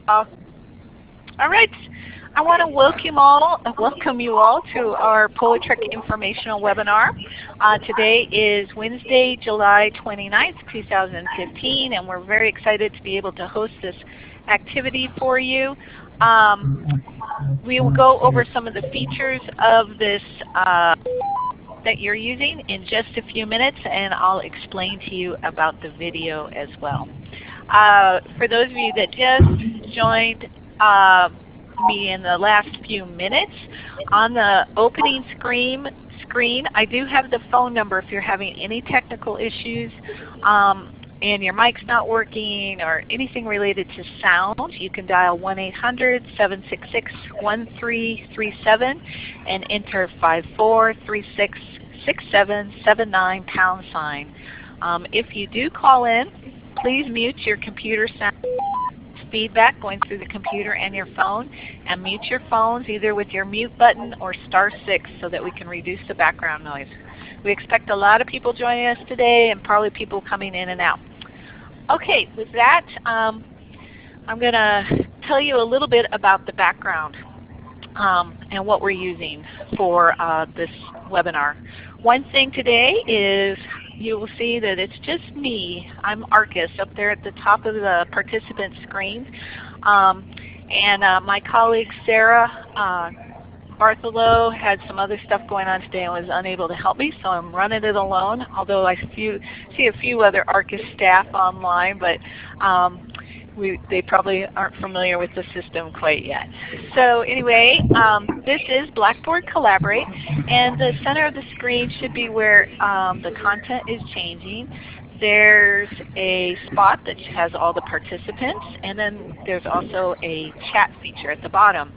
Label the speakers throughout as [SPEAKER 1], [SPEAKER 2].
[SPEAKER 1] All right. I want to welcome you all to our PolarTREC informational webinar. Today is Wednesday, July 29th, 2015, and we're very excited to be able to host this activity for you. We will go over some of the features of this that you're using in just a few minutes, and I'll explain to you about the video as well. For those of you that just joined me in the last few minutes, on the opening screen, I do have the phone number if you're having any technical issues and your mic's not working or anything related to sound. You can dial 1-800-766-1337 and enter 54366779 #. If you do call in, please mute your computer sound feedback going through the computer and your phone, and mute your phones either with your mute button or *6 so that we can reduce the background noise. We expect a lot of people joining us today and probably people coming in and out. Okay, with that, I'm going to tell you a little bit about the background and what we're using for this webinar. One thing today is you will see that it's just me. I'm ARCUS up there at the top of the participant screen. And my colleague Sarah Bartholow had some other stuff going on today and was unable to help me, so I'm running it alone, although I see a few other ARCUS staff online, but they probably aren't familiar with the system quite yet. So anyway, this is Blackboard Collaborate, and the center of the screen should be where the content is changing. There's a spot that has all the participants, and then there's also a chat feature at the bottom.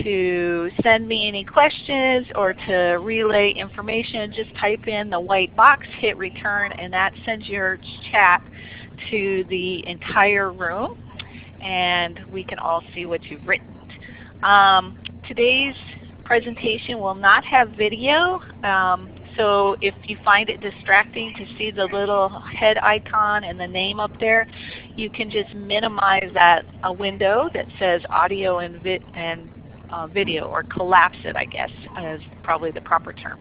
[SPEAKER 1] To send me any questions or to relay information, just type in the white box, hit return, and that sends your chat to the entire room, and we can all see what you've written. Today's presentation will not have video, so if you find it distracting to see the little head icon and the name up there, you can just minimize that window that says audio and video, or collapse it, I guess, is probably the proper term.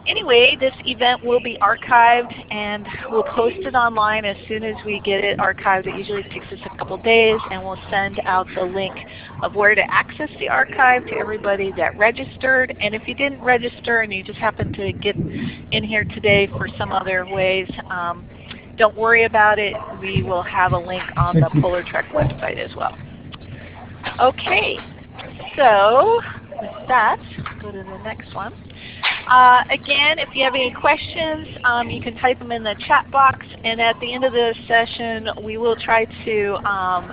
[SPEAKER 1] Anyway, this event will be archived, and we'll post it online as soon as we get it archived. It usually takes us a couple days, and we'll send out the link of where to access the archive to everybody that registered. And if you didn't register and you just happen to get in here today for some other ways, don't worry about it. We will have a link on the PolarTREC website as well. Okay, so with that, go to the next one. Again, if you have any questions, you can type them in the chat box, and at the end of the session we will try to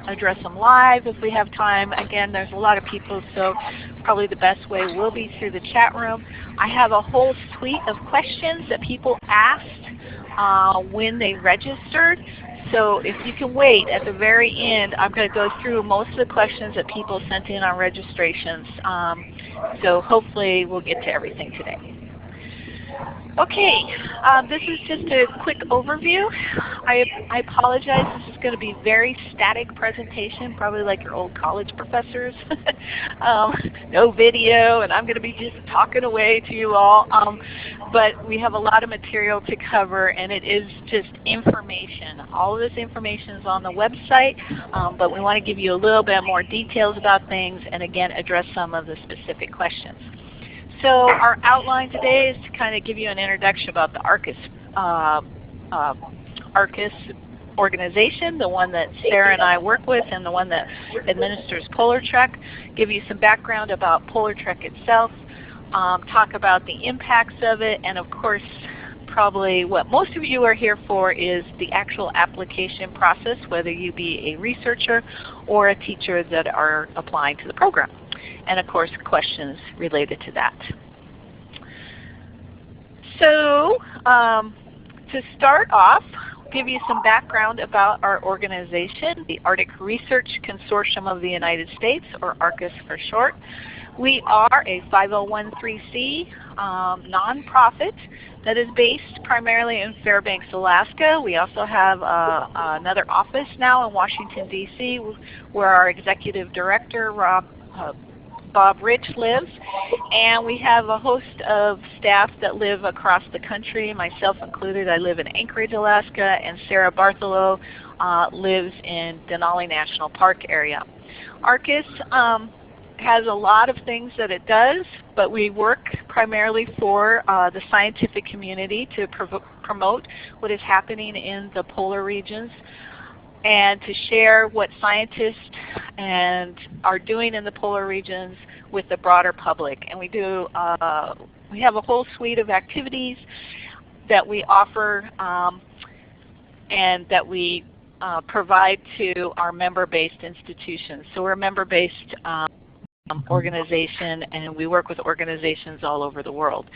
[SPEAKER 1] address them live if we have time. Again, there's a lot of people, so probably the best way will be through the chat room. I have a whole suite of questions that people asked when they registered. So if you can wait, at the very end I'm going to go through most of the questions that people sent in on registrations. So hopefully we'll get to everything today. Okay, this is just a quick overview. I apologize, this is going to be a very static presentation, probably like your old college professors. No video, and I'm going to be just talking away to you all. But we have a lot of material to cover, and it is just information. All of this information is on the website, but we want to give you a little bit more details about things, and again address some of the specific questions. So our outline today is to kind of give you an introduction about the ARCUS organization, the one that Sarah and I work with and the one that administers PolarTREC, give you some background about PolarTREC itself, talk about the impacts of it, and of course probably what most of you are here for is the actual application process, whether you be a researcher or a teacher that are applying to the program. And of course questions related to that. So to start off, give you some background about our organization, the Arctic Research Consortium of the United States, or ARCUS for short. We are a 501(c)(3) nonprofit that is based primarily in Fairbanks, Alaska. We also have another office now in Washington, D.C., where our executive director, Bob Rich, lives. And we have a host of staff that live across the country, myself included. I live in Anchorage, Alaska, and Sarah Bartholow lives in Denali National Park area. ARCUS has a lot of things that it does, but we work primarily for the scientific community to promote what is happening in the polar regions and to share what scientists are doing in the polar regions with the broader public. And we have a whole suite of activities that we offer and that we provide to our member-based institutions. So we're a member-based organization, and we work with organizations all over the world.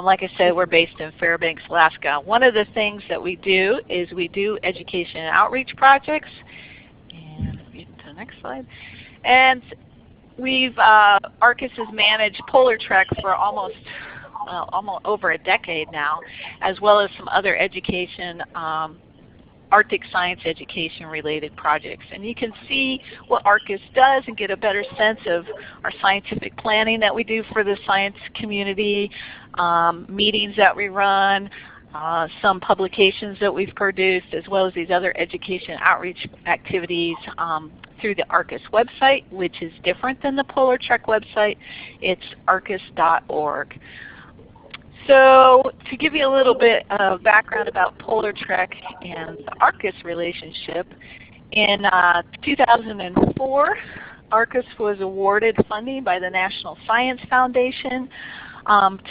[SPEAKER 1] Like I said, we're based in Fairbanks, Alaska. One of the things that we do is we do education and outreach projects. And get to the next slide. And ARCUS has managed PolarTREC for almost over a decade now, as well as some other education Arctic science education related projects. And you can see what ARCUS does and get a better sense of our scientific planning that we do for the science community, meetings that we run, some publications that we've produced, as well as these other education outreach activities through the ARCUS website, which is different than the PolarTREC website. It's arcus.org. So to give you a little bit of background about PolarTREC and the ARCUS relationship, in 2004, ARCUS was awarded funding by the National Science Foundation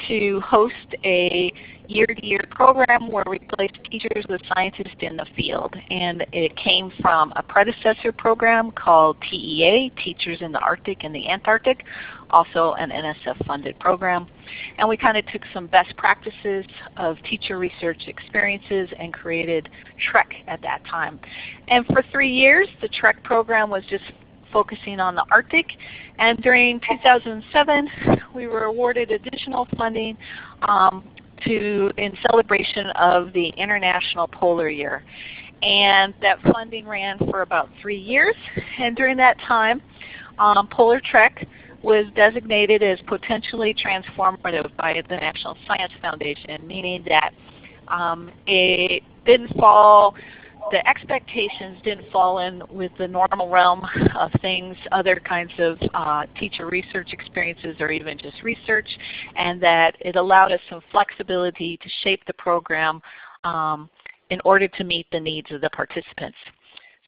[SPEAKER 1] to host a year-to-year program where we placed teachers with scientists in the field. And it came from a predecessor program called TEA, Teachers in the Arctic and the Antarctic, also an NSF-funded program. And we kind of took some best practices of teacher research experiences and created TREC at that time. And for 3 years, the TREC program was just focusing on the Arctic. And during 2007, we were awarded additional funding in celebration of the International Polar Year. And that funding ran for about 3 years. And during that time, PolarTREC was designated as potentially transformative by the National Science Foundation, meaning that it didn't fall, the expectations didn't fall in with the normal realm of things, other kinds of teacher research experiences or even just research, and that it allowed us some flexibility to shape the program in order to meet the needs of the participants.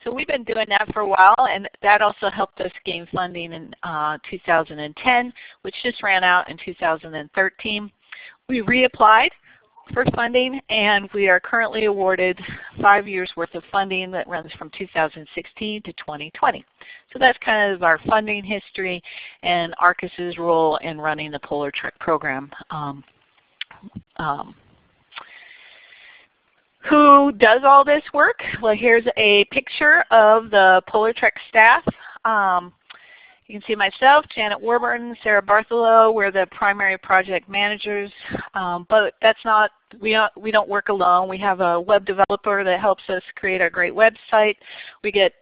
[SPEAKER 1] So we've been doing that for a while, and that also helped us gain funding in 2010, which just ran out in 2013. We reapplied for funding, and we are currently awarded 5 years worth of funding that runs from 2016 to 2020. So that's kind of our funding history and ARCUS's role in running the PolarTREC program. Who does all this work? Well, here's a picture of the PolarTREC staff. You can see myself, Janet Warburton, Sarah Bartholow. We're the primary project managers, but that's not, we don't work alone. We have a web developer that helps us create our great website. We get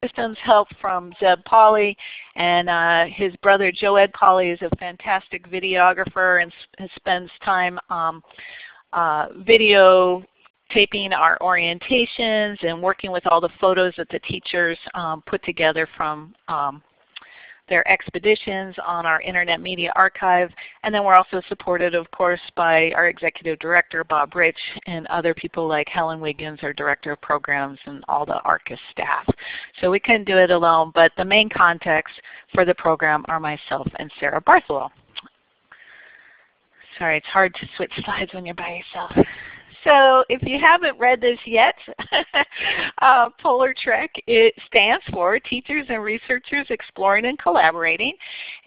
[SPEAKER 1] systems help from Zeb Pauley, and his brother Joed Pauley is a fantastic videographer and spends time video taping our orientations and working with all the photos that the teachers put together from their expeditions on our Internet Media Archive. And then we're also supported, of course, by our Executive Director, Bob Rich, and other people like Helen Wiggins, our Director of Programs, and all the ARCUS staff. So we couldn't do it alone, but the main contacts for the program are myself and Sarah Bartholow. Sorry, it's hard to switch slides when you're by yourself. So if you haven't read this yet, PolarTREC, it stands for Teachers and Researchers Exploring and Collaborating.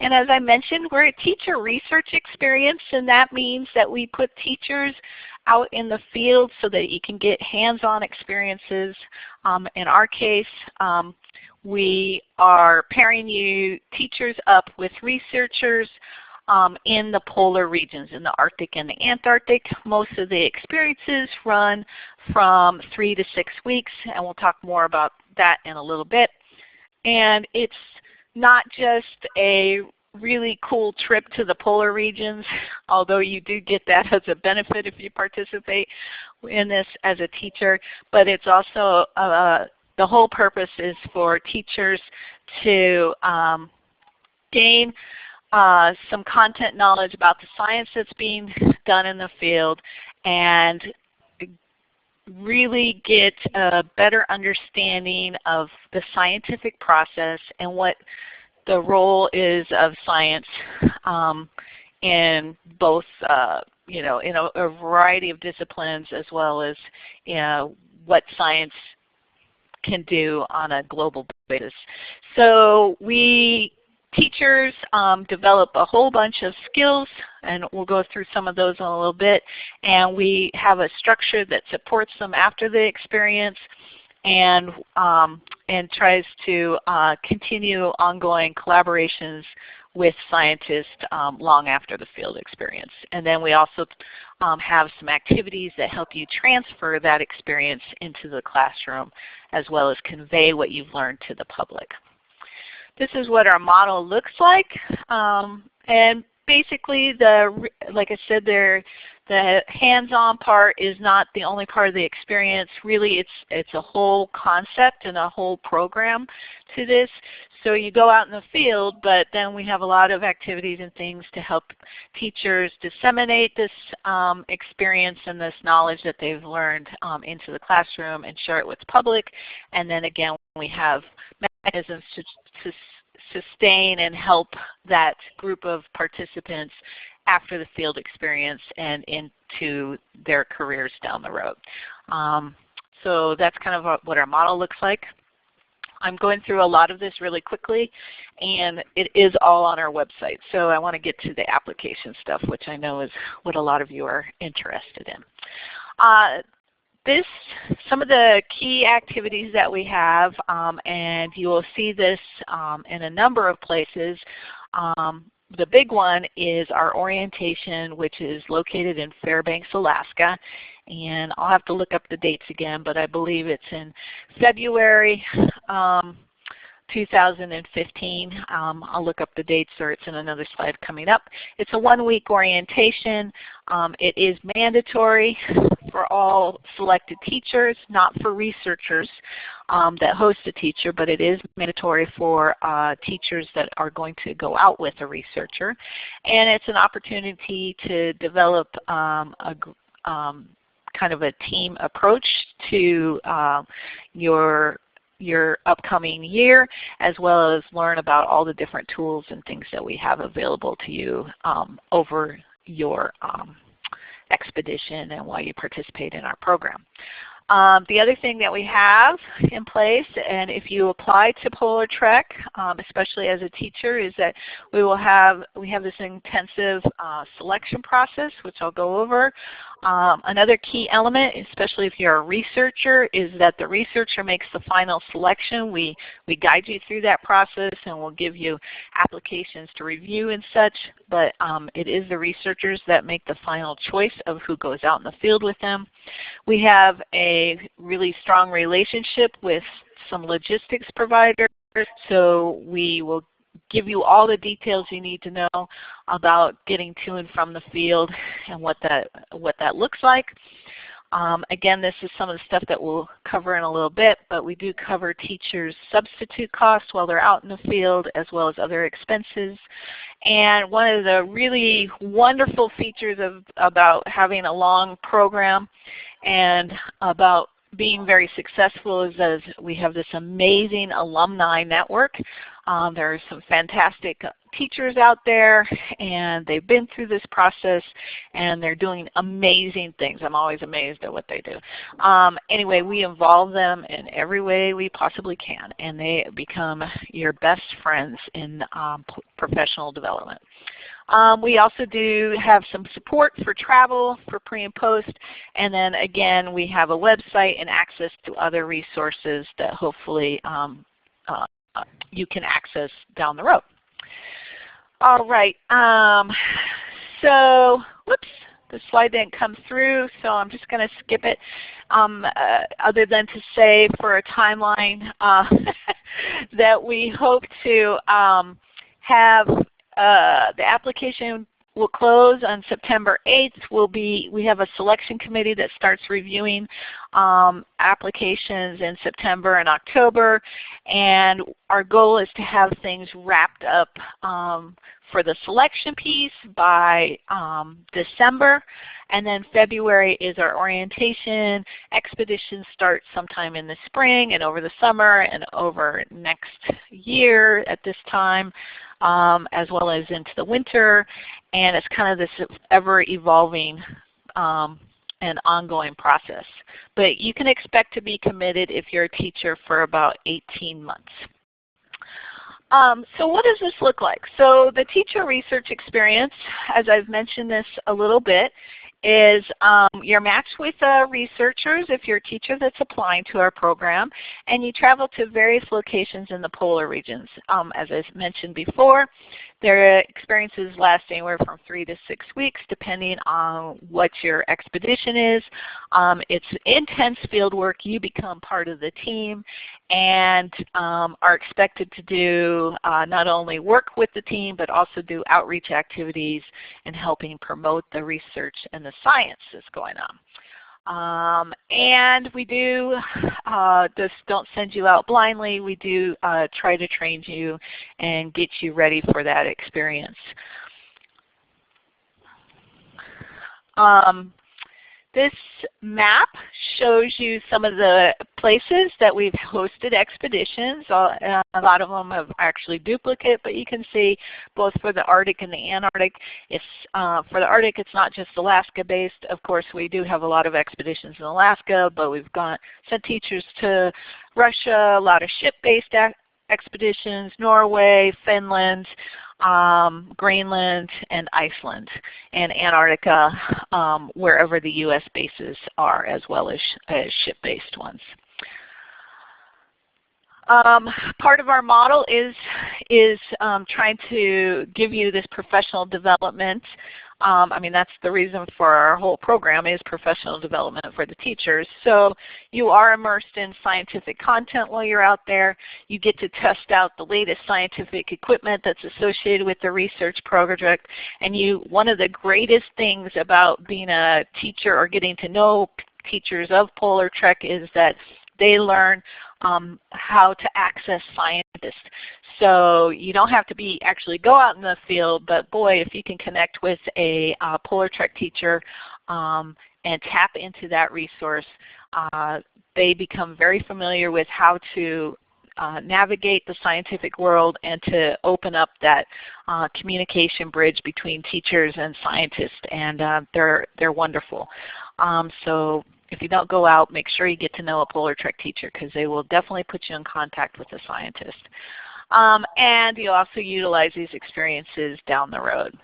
[SPEAKER 1] And as I mentioned, we're a teacher research experience, and that means that we put teachers out in the field so that you can get hands-on experiences. In our case, we are pairing you teachers up with researchers in the polar regions, in the Arctic and the Antarctic. Most of the experiences run from 3 to 6 weeks, and we'll talk more about that in a little bit. And it's not just a really cool trip to the polar regions, although you do get that as a benefit if you participate in this as a teacher, but it's also the whole purpose is for teachers to gain some content knowledge about the science that's being done in the field and really get a better understanding of the scientific process and what the role is of science in both, in a variety of disciplines, as well as what science can do on a global basis. So teachers develop a whole bunch of skills, and we'll go through some of those in a little bit, and we have a structure that supports them after the experience and tries to continue ongoing collaborations with scientists long after the field experience. And then we also have some activities that help you transfer that experience into the classroom, as well as convey what you've learned to the public. This is what our model looks like, and basically, like I said, the hands-on part is not the only part of the experience. Really, it's a whole concept and a whole program to this. So you go out in the field, but then we have a lot of activities and things to help teachers disseminate this experience and this knowledge that they've learned into the classroom and share it with the public. And then again, we have mechanisms to sustain and help that group of participants after the field experience and into their careers down the road. So that's kind of what our model looks like. I'm going through a lot of this really quickly, and it is all on our website. So I want to get to the application stuff, which I know is what a lot of you are interested in. Some of the key activities that we have, and you will see this in a number of places. The big one is our orientation, which is located in Fairbanks, Alaska. And I'll have to look up the dates again, but I believe it's in February 2015. I'll look up the dates, or it's in another slide coming up. It's a one-week orientation. It is mandatory for all selected teachers, not for researchers that host a teacher, but it is mandatory for teachers that are going to go out with a researcher. And it's an opportunity to develop kind of a team approach to your upcoming year, as well as learn about all the different tools and things that we have available to you over your expedition and while you participate in our program. The other thing that we have in place, and if you apply to PolarTREC, especially as a teacher, is that we have this intensive selection process, which I'll go over. Another key element, especially if you're a researcher, is that the researcher makes the final selection. We guide you through that process, and we'll give you applications to review and such, but it is the researchers that make the final choice of who goes out in the field with them. We have a really strong relationship with some logistics providers, so we will give you all the details you need to know about getting to and from the field and what that looks like. Again, this is some of the stuff that we'll cover in a little bit, but we do cover teachers' substitute costs while they're out in the field, as well as other expenses. And one of the really wonderful features about having a long program and about being very successful is that we have this amazing alumni network. There are some fantastic teachers out there, and they've been through this process, and they're doing amazing things. I'm always amazed at what they do. Anyway, we involve them in every way we possibly can, and they become your best friends in professional development. We also do have some support for travel, for pre and post, and then again we have a website and access to other resources that hopefully you can access down the road. All right, so whoops, the slide didn't come through, so I'm just going to skip it, other than to say for a timeline that we hope to have the application will close on September 8th. We have a selection committee that starts reviewing applications in September and October, and our goal is to have things wrapped up for the selection piece by December, and then February is our orientation. Expeditions start sometime in the spring and over the summer and over next year at this time, as well as into the winter, and it's kind of this ever-evolving and ongoing process. But you can expect to be committed if you're a teacher for about 18 months. So what does this look like? So the teacher research experience, as I've mentioned this a little bit, is you're matched with researchers if you're a teacher that's applying to our program, and you travel to various locations in the polar regions. As I mentioned before, their experiences last anywhere from 3 to 6 weeks depending on what your expedition is. It's intense field work. You become part of the team and are expected to do not only work with the team but also do outreach activities and helping promote the research and the science that's going on. And we do just don't send you out blindly. We do try to train you and get you ready for that experience. This map shows you some of the places that we've hosted expeditions. A lot of them have actually duplicate, but you can see both for the Arctic and the Antarctic. It's, for the Arctic, it's not just Alaska-based. Of course, we do have a lot of expeditions in Alaska, but we've sent teachers to Russia, a lot of ship-based expeditions, Norway, Finland, Greenland, and Iceland, and Antarctica, wherever the U.S. bases are, as well as ship-based ones. Part of our model is trying to give you this professional development. I mean, that's the reason for our whole program is professional development for the teachers. So you are immersed in scientific content while you're out there. You get to test out the latest scientific equipment that's associated with the research project. And one of the greatest things about being a teacher or getting to know teachers of PolarTREC is that they learn how to access scientists. So you don't have to actually go out in the field, but boy, if you can connect with a PolarTREC teacher and tap into that resource, they become very familiar with how to navigate the scientific world and to open up that communication bridge between teachers and scientists, and they're wonderful. So if you don't go out, make sure you get to know a PolarTREC teacher because they will definitely put you in contact with a scientist. And you also utilize these experiences down the road.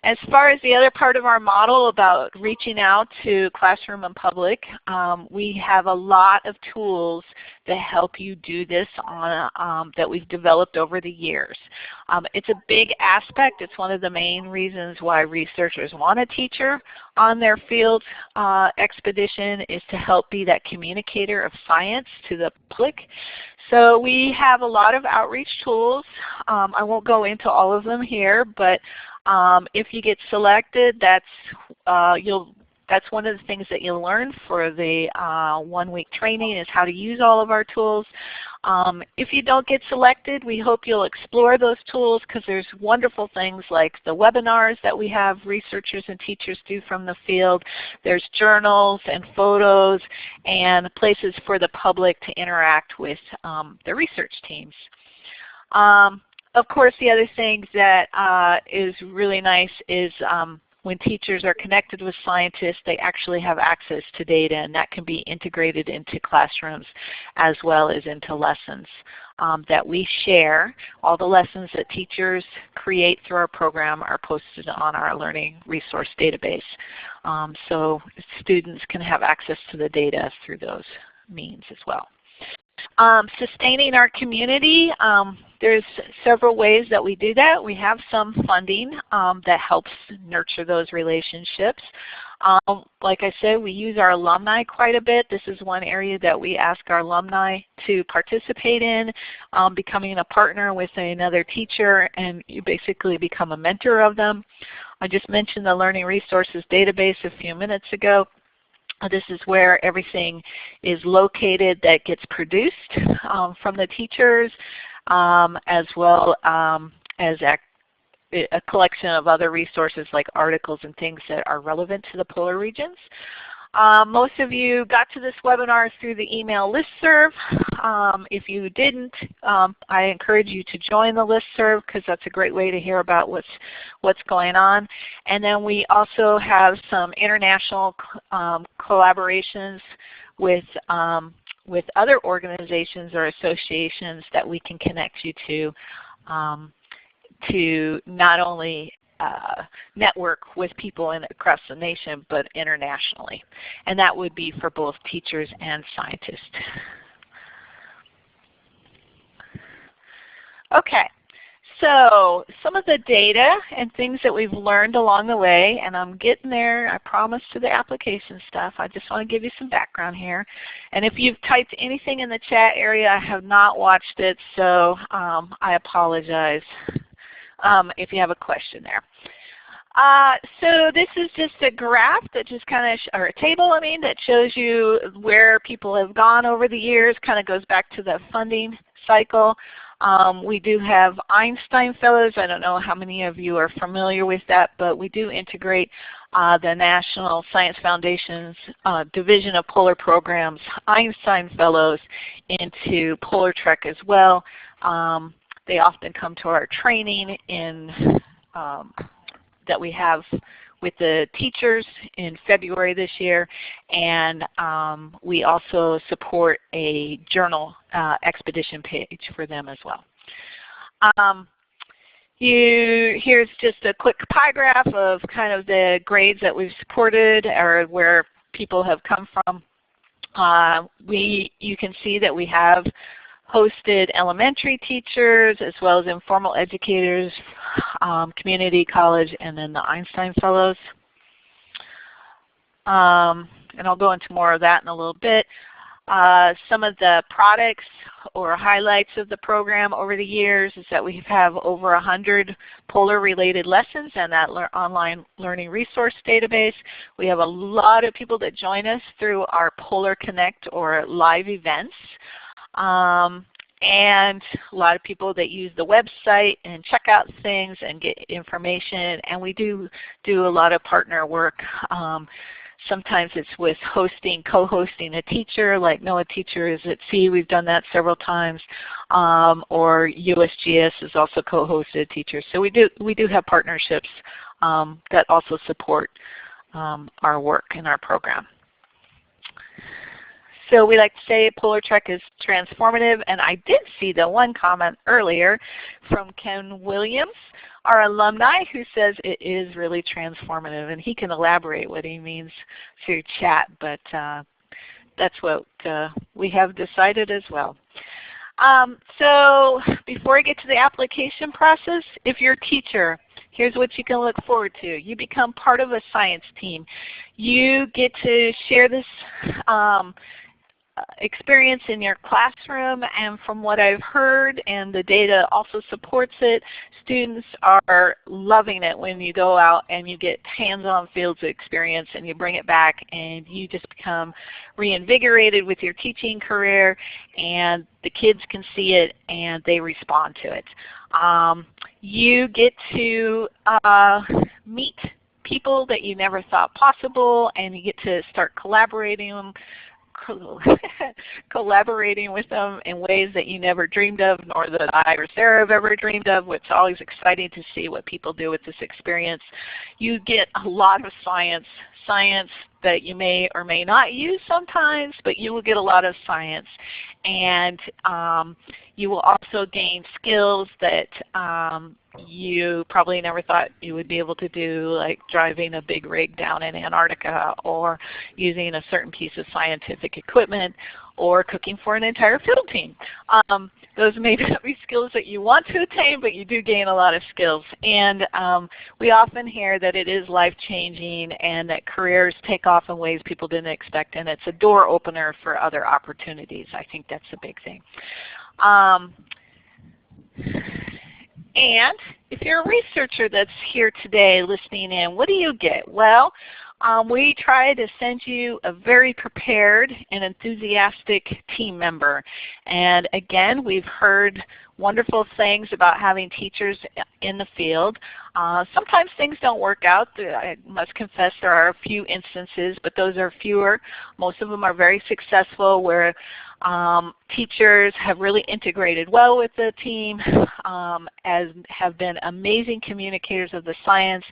[SPEAKER 1] As far as the other part of our model about reaching out to classroom and public, we have a lot of tools that help you do this that we've developed over the years. It's a big aspect. It's one of the main reasons why researchers want a teacher on their field expedition is to help be that communicator of science to the public. So we have a lot of outreach tools. I won't go into all of them here, but if you get selected, you'll That's one of the things that you'll learn for the 1-week training is how to use all of our tools. If you don't get selected, we hope you'll explore those tools because there's wonderful things like the webinars that we have researchers and teachers do from the field. There's journals and photos and places for the public to interact with the research teams. Of course, the other thing that is really nice is when teachers are connected with scientists, they actually have access to data, and that can be integrated into classrooms as well as into lessons that we share. All the lessons that teachers create through our program are posted on our learning resource database. So students can have access to the data through those means as well. Sustaining our community, there's several ways that we do that. We have some funding that helps nurture those relationships. Like I said, we use our alumni quite a bit. This is one area that we ask our alumni to participate in, becoming a partner with another teacher, and you basically become a mentor of them. I just mentioned the Learning Resources Database a few minutes ago. This is where everything is located that gets produced from the teachers, as well as a collection of other resources like articles and things that are relevant to the polar regions. Most of you got to this webinar through the email listserv. If you didn't, I encourage you to join the listserv because that's a great way to hear about what's going on. And then we also have some international collaborations with other organizations or associations that we can connect you to not only network with people across the nation, but internationally. And that would be for both teachers and scientists. Okay, so some of the data and things that we've learned along the way, and I'm getting there, I promise, to the application stuff. I just want to give you some background here. And if you've typed anything in the chat area, I have not watched it, so I apologize if you have a question there. So this is just a graph that just kind of, or a table I mean, that shows you where people have gone over the years, kind of goes back to the funding cycle. We do have Einstein Fellows. I don't know how many of you are familiar with that, but we do integrate the National Science Foundation's Division of Polar Programs Einstein Fellows into PolarTREC as well. They often come to our training that we have with the teachers in February this year, and we also support a journal expedition page for them as well. Here's just a quick pie graph of kind of the grades that we've supported or where people have come from. You can see that we have hosted elementary teachers as well as informal educators, community college, and then the Einstein Fellows. And I'll go into more of that in a little bit. Some of the products or highlights of the program over the years is that we have over 100 polar-related lessons and that online learning resource database. We have a lot of people that join us through our Polar Connect or live events. And a lot of people that use the website and check out things and get information. And we do a lot of partner work. Sometimes it's with co-hosting a teacher, like NOAA Teacher is at Sea. We've done that several times. Or USGS has also co-hosted teachers. So we do have partnerships that also support our work in our program. So we like to say PolarTREC is transformative, and I did see the one comment earlier from Ken Williams, our alumni, who says it is really transformative, and he can elaborate what he means through chat, but that's what we have decided as well. So before I get to the application process, if you're a teacher, here's what you can look forward to. You become part of a science team. You get to share this experience in your classroom, and from what I've heard, and the data also supports it, students are loving it when you go out and you get hands-on fields experience and you bring it back and you just become reinvigorated with your teaching career, and the kids can see it and they respond to it. You get to meet people that you never thought possible, and you get to start collaborating with them in ways that you never dreamed of, nor that I or Sarah have ever dreamed of. It's always exciting to see what people do with this experience. You get a lot of science that you may or may not use sometimes, but you will get a lot of science. And you will also gain skills that you probably never thought you would be able to do, like driving a big rig down in Antarctica, or using a certain piece of scientific equipment, or cooking for an entire field team. Those may not be skills that you want to attain, but you do gain a lot of skills. And we often hear that it is life-changing and that careers take off in ways people didn't expect, and it's a door opener for other opportunities. I think that's a big thing. And if you're a researcher that's here today listening in, what do you get? Well, we try to send you a very prepared and enthusiastic team member. And again, we've heard wonderful things about having teachers in the field. Sometimes things don't work out. I must confess there are a few instances, but those are fewer. Most of them are very successful, where teachers have really integrated well with the team, have been amazing communicators of the science,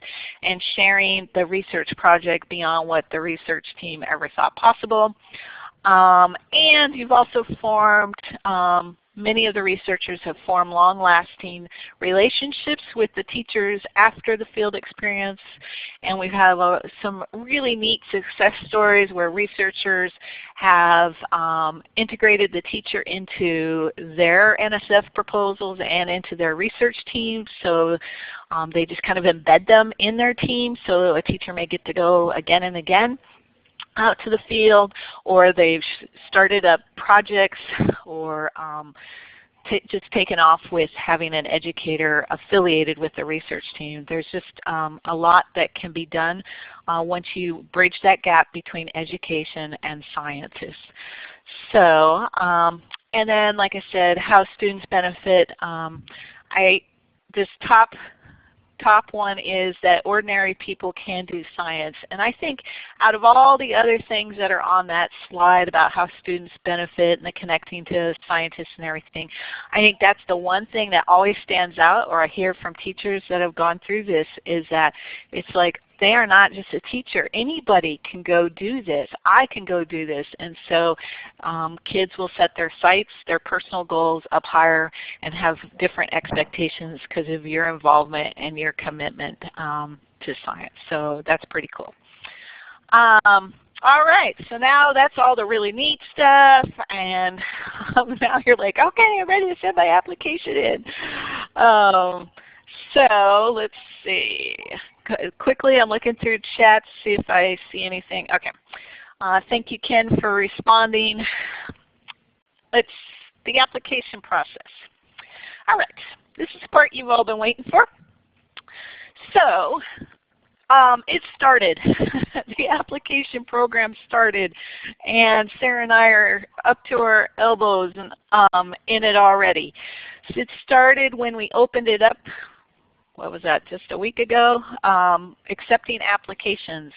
[SPEAKER 1] and sharing the research project beyond what the research team ever thought possible. And you've also formed, many of the researchers have formed long-lasting relationships with the teachers after the field experience, and we have some really neat success stories where researchers have integrated the teacher into their NSF proposals and into their research teams. So they just kind of embed them in their team, so a teacher may get to go again and again out to the field, or they've started up projects, or just taken off with having an educator affiliated with the research team. There's just a lot that can be done once you bridge that gap between education and scientists. So, and then like I said, how students benefit. This top one is that ordinary people can do science. And I think out of all the other things that are on that slide about how students benefit and the connecting to scientists and everything, I think that's the one thing that always stands out, or I hear from teachers that have gone through this, is that it's like they are not just a teacher. Anybody can go do this. I can go do this. And so kids will set their sights, their personal goals up higher, and have different expectations because of your involvement and your commitment to science. So that's pretty cool. All right, so now that's all the really neat stuff, and now you're like, okay, I'm ready to send my application in. So let's see. Quickly, I'm looking through chat to see if I see anything. Okay. Thank you, Ken, for responding. It's the application process. All right. This is the part you've all been waiting for. So it started. The application program started, and Sarah and I are up to our elbows in it already. So it started when we opened it up. What was that, just a week ago, accepting applications,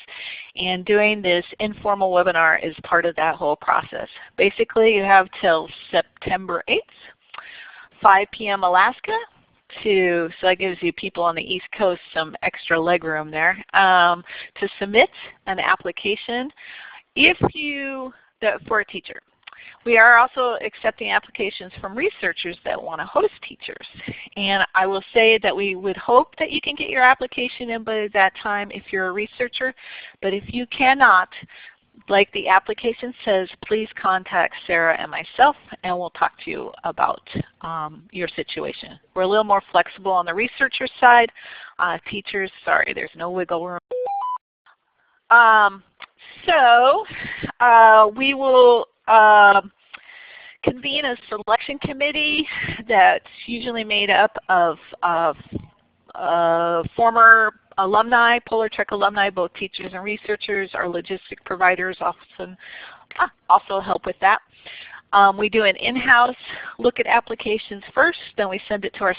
[SPEAKER 1] and doing this informal webinar is part of that whole process. Basically, you have till September 8th, 5 p.m. Alaska, so that gives you people on the East Coast some extra leg room there, to submit an application for a teacher. We are also accepting applications from researchers that want to host teachers. And I will say that we would hope that you can get your application in by that time if you're a researcher. But if you cannot, like the application says, please contact Sarah and myself, and we'll talk to you about your situation. We're a little more flexible on the researcher side. Teachers, sorry, there's no wiggle room. So we will convene a selection committee that's usually made up of former alumni, PolarTREC alumni, both teachers and researchers. Our logistic providers often also help with that. We do an in-house look at applications first, then we send it to our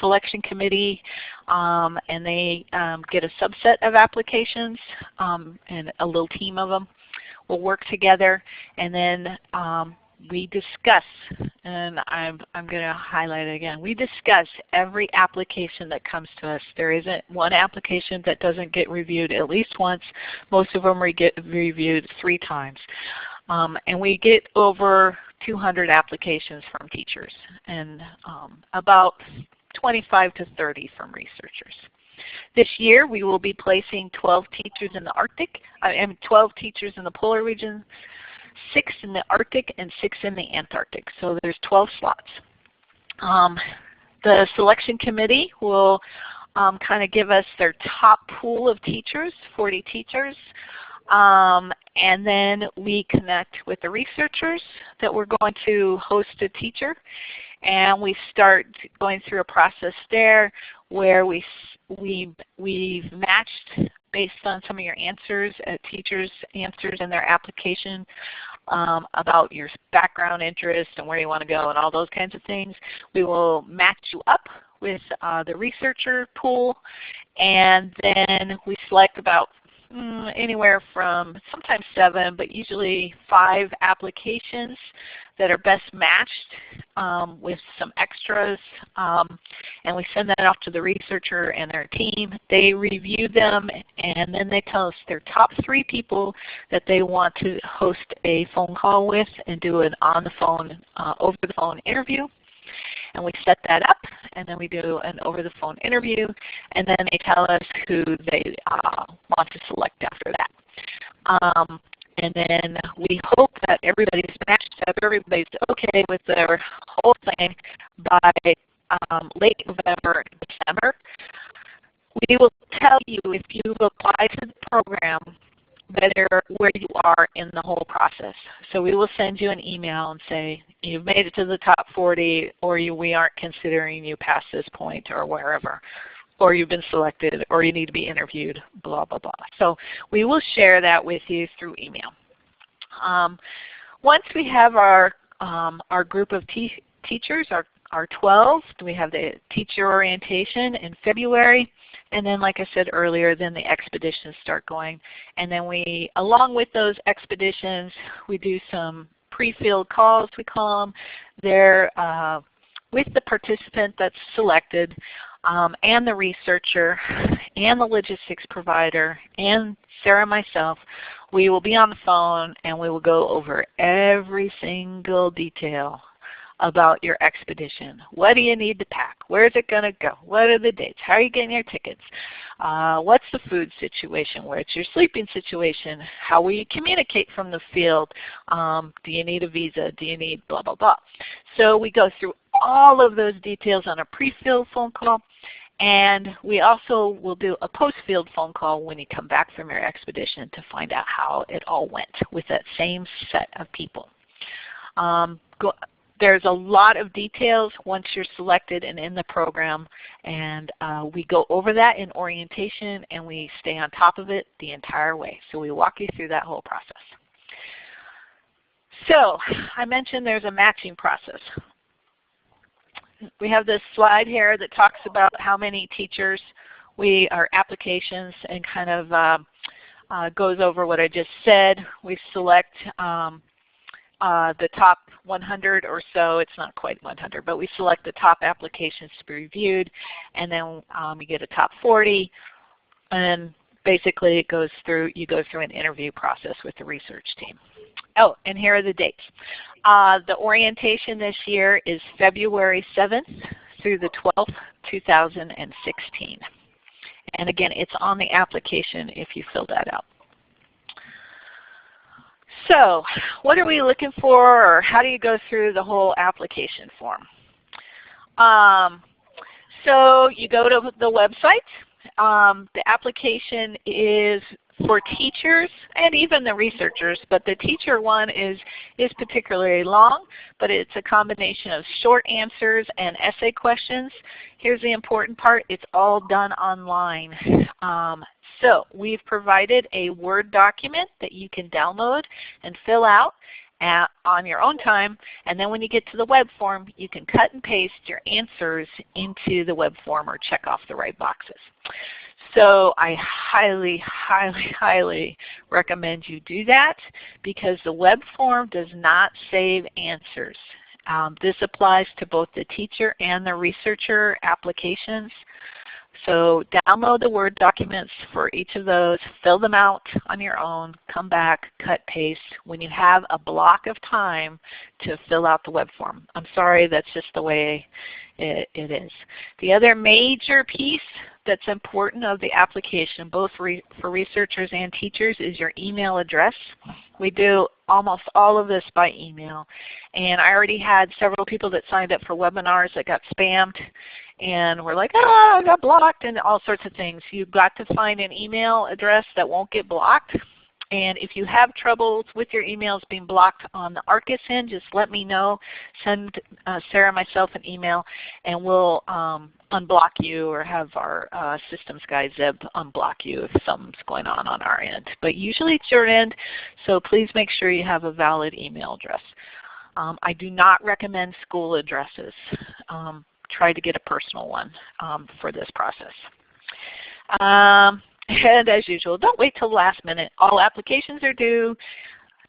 [SPEAKER 1] selection committee, and they get a subset of applications, and a little team of them will work together, and then we discuss, and I'm going to highlight it again, we discuss every application that comes to us. There isn't one application that doesn't get reviewed at least once. Most of them get reviewed 3 times. And we get over 200 applications from teachers and about 25 to 30 from researchers. This year we will be placing 12 teachers in the Arctic, and 12 teachers in the polar region, 6 in the Arctic and 6 in the Antarctic. So there's 12 slots. The selection committee will kind of give us their top pool of teachers, 40 teachers. And then we connect with the researchers that we're going to host a teacher, and we start going through a process there where we've matched based on some of your answers, teachers' answers in their application about your background interest and where you want to go and all those kinds of things. We will match you up with the researcher pool, and then we select about anywhere from sometimes 7, but usually 5 applications that are best matched with some extras, and we send that off to the researcher and their team. They review them, and then they tell us their top 3 people that they want to host a phone call with and do an on-the-phone, over-the-phone interview. And we set that up, and then we do an over-the-phone interview, and then they tell us who they want to select after that. And then we hope that everybody's matched up, everybody's okay with their whole thing by late November, December. We will tell you if you've applied to the program where you are in the whole process. So we will send you an email and say you've made it to the top 40, or we aren't considering you past this point, or wherever, or you've been selected, or you need to be interviewed, blah, blah, blah. So we will share that with you through email. Once we have our group of teachers, our 12, we have the teacher orientation in February. And then, like I said earlier, then the expeditions start going. And then we, along with those expeditions, we do some pre-field calls, we call them. They're with the participant that's selected, and the researcher, and the logistics provider, and Sarah and myself. We will be on the phone, and we will go over every single detail about your expedition. What do you need to pack? Where is it going to go? What are the dates? How are you getting your tickets? What's the food situation? Where's your sleeping situation? How will you communicate from the field? Do you need a visa? Do you need blah, blah, blah? So we go through all of those details on a pre-field phone call, and we also will do a post-field phone call when you come back from your expedition to find out how it all went with that same set of people. There's a lot of details once you're selected and in the program, and we go over that in orientation, and we stay on top of it the entire way. So we walk you through that whole process. So I mentioned there's a matching process. We have this slide here that talks about how many teachers our applications, and kind of goes over what I just said. We select the top 100 or so. It's not quite 100, but we select the top applications to be reviewed, and then we get a top 40, and basically it goes through, you go through an interview process with the research team. Oh, and here are the dates. The orientation this year is February 7th through the 12th, 2016. And again, it's on the application if you fill that out. So what are we looking for, or how do you go through the whole application form? So you go to the website. The application is For teachers and even the researchers, but the teacher one is particularly long, but it's a combination of short answers and essay questions. Here's the important part, it's all done online. So we've provided a Word document that you can download and fill out on your own time, and then when you get to the web form, you can cut and paste your answers into the web form or check off the right boxes. So I highly, highly, highly recommend you do that because the web form does not save answers. This applies to both the teacher and the researcher applications. So download the Word documents for each of those, fill them out on your own, come back, cut, paste when you have a block of time to fill out the web form. I'm sorry, that's just the way it is. The other major piece that's important of the application, both for researchers and teachers, is your email address. We do almost all of this by email. And I already had several people that signed up for webinars that got spammed and were like, oh, I got blocked and all sorts of things. You've got to find an email address that won't get blocked. And if you have troubles with your emails being blocked on the ARCUS end, just let me know. Send Sarah and myself an email, and we'll unblock you or have our systems guy, Zeb, unblock you if something's going on our end. But usually it's your end, so please make sure you have a valid email address. I do not recommend school addresses. Try to get a personal one for this process. And as usual, don't wait till the last minute. All applications are due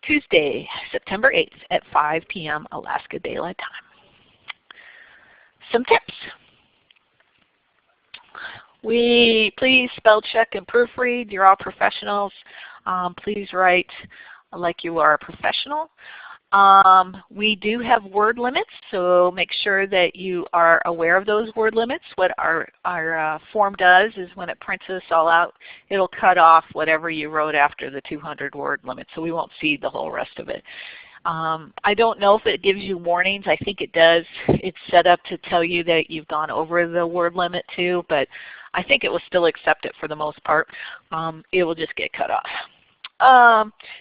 [SPEAKER 1] Tuesday, September 8th at 5 p.m. Alaska Daylight Time. Some tips. Please spell check and proofread. You're all professionals. Please write like you are a professional. We do have word limits, so make sure that you are aware of those word limits. What our form does is when it prints this all out, it'll cut off whatever you wrote after the 200 word limit, so we won't see the whole rest of it. I don't know if it gives you warnings. I think it does. It's set up to tell you that you've gone over the word limit too, but I think it will still accept it for the most part. It will just get cut off.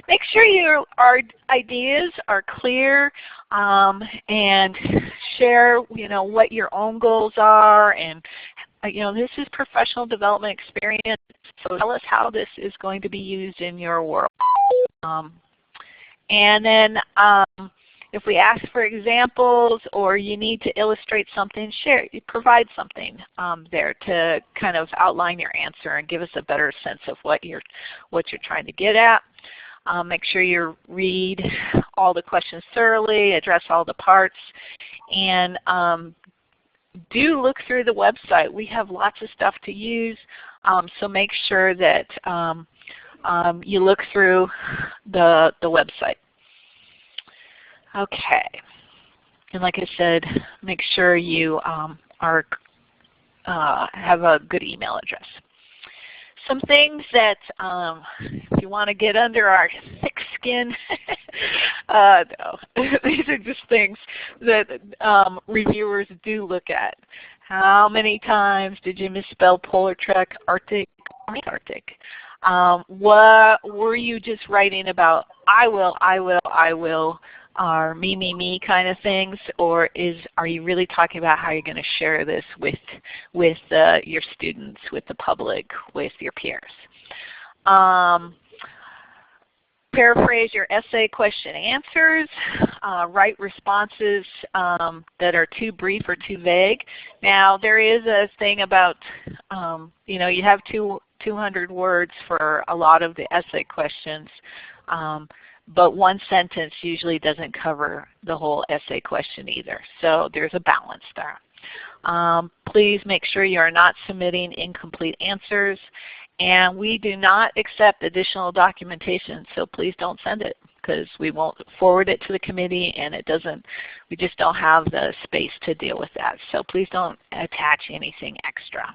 [SPEAKER 1] Make sure your ideas are clear and share what your own goals are, and this is professional development experience, so tell us how this is going to be used in your world. And then if we ask for examples or you need to illustrate something, provide something there to kind of outline your answer and give us a better sense of what you're trying to get at. Make sure you read all the questions thoroughly, address all the parts, and do look through the website. We have lots of stuff to use, so make sure that you look through the website. Okay, and like I said, make sure you have a good email address. Some things that if you want to get under our thick skin, no, these are just things that reviewers do look at. How many times did you misspell PolarTREC, Arctic, Antarctic? What were you just writing about? I will, or me kind of things, or are you really talking about how you're going to share this with your students, with the public, with your peers? Paraphrase your essay question answers. Write responses that are too brief or too vague. Now there is a thing about you have 200 words for a lot of the essay questions. But one sentence usually doesn't cover the whole essay question either. So there's a balance there. Please make sure you are not submitting incomplete answers. And we do not accept additional documentation, so please don't send it because we won't forward it to the committee, and we just don't have the space to deal with that. So please don't attach anything extra.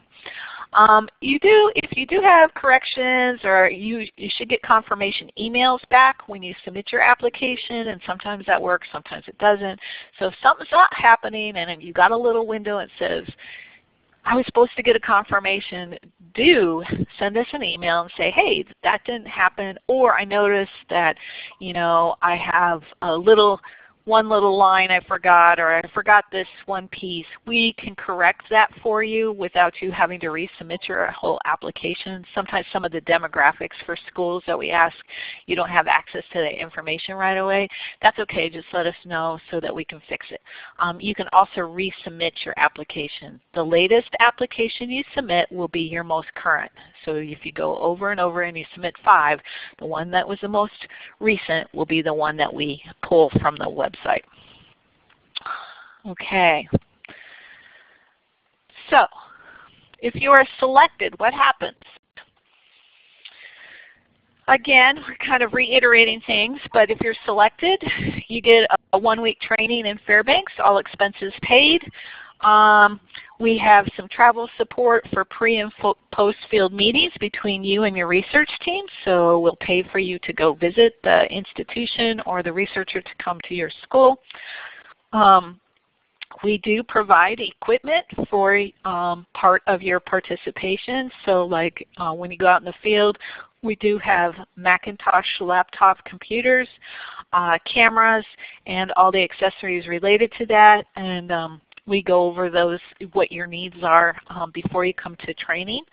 [SPEAKER 1] If you do have corrections, or you should get confirmation emails back when you submit your application, and sometimes that works, sometimes it doesn't. So if something's not happening and you got a little window that says I was supposed to get a confirmation, do send us an email and say, hey, that didn't happen, or I noticed that, you know, I have one little line I forgot, or I forgot this one piece. We can correct that for you without you having to resubmit your whole application. Sometimes some of the demographics for schools that we ask, you don't have access to the information right away. That's okay, just let us know so that we can fix it. You can also resubmit your application. The latest application you submit will be your most current. So if you go over and over and you submit 5, the one that was the most recent will be the one that we pull from the website. Okay. So if you are selected, what happens? Again, we're kind of reiterating things, but if you're selected, you get a 1-week training in Fairbanks, all expenses paid. We have some travel support for pre- and post-field meetings between you and your research team, so we'll pay for you to go visit the institution or the researcher to come to your school. We do provide equipment for part of your participation, so like when you go out in the field, we do have Macintosh laptop computers, cameras, and all the accessories related to that, and we go over those, what your needs are before you come to training.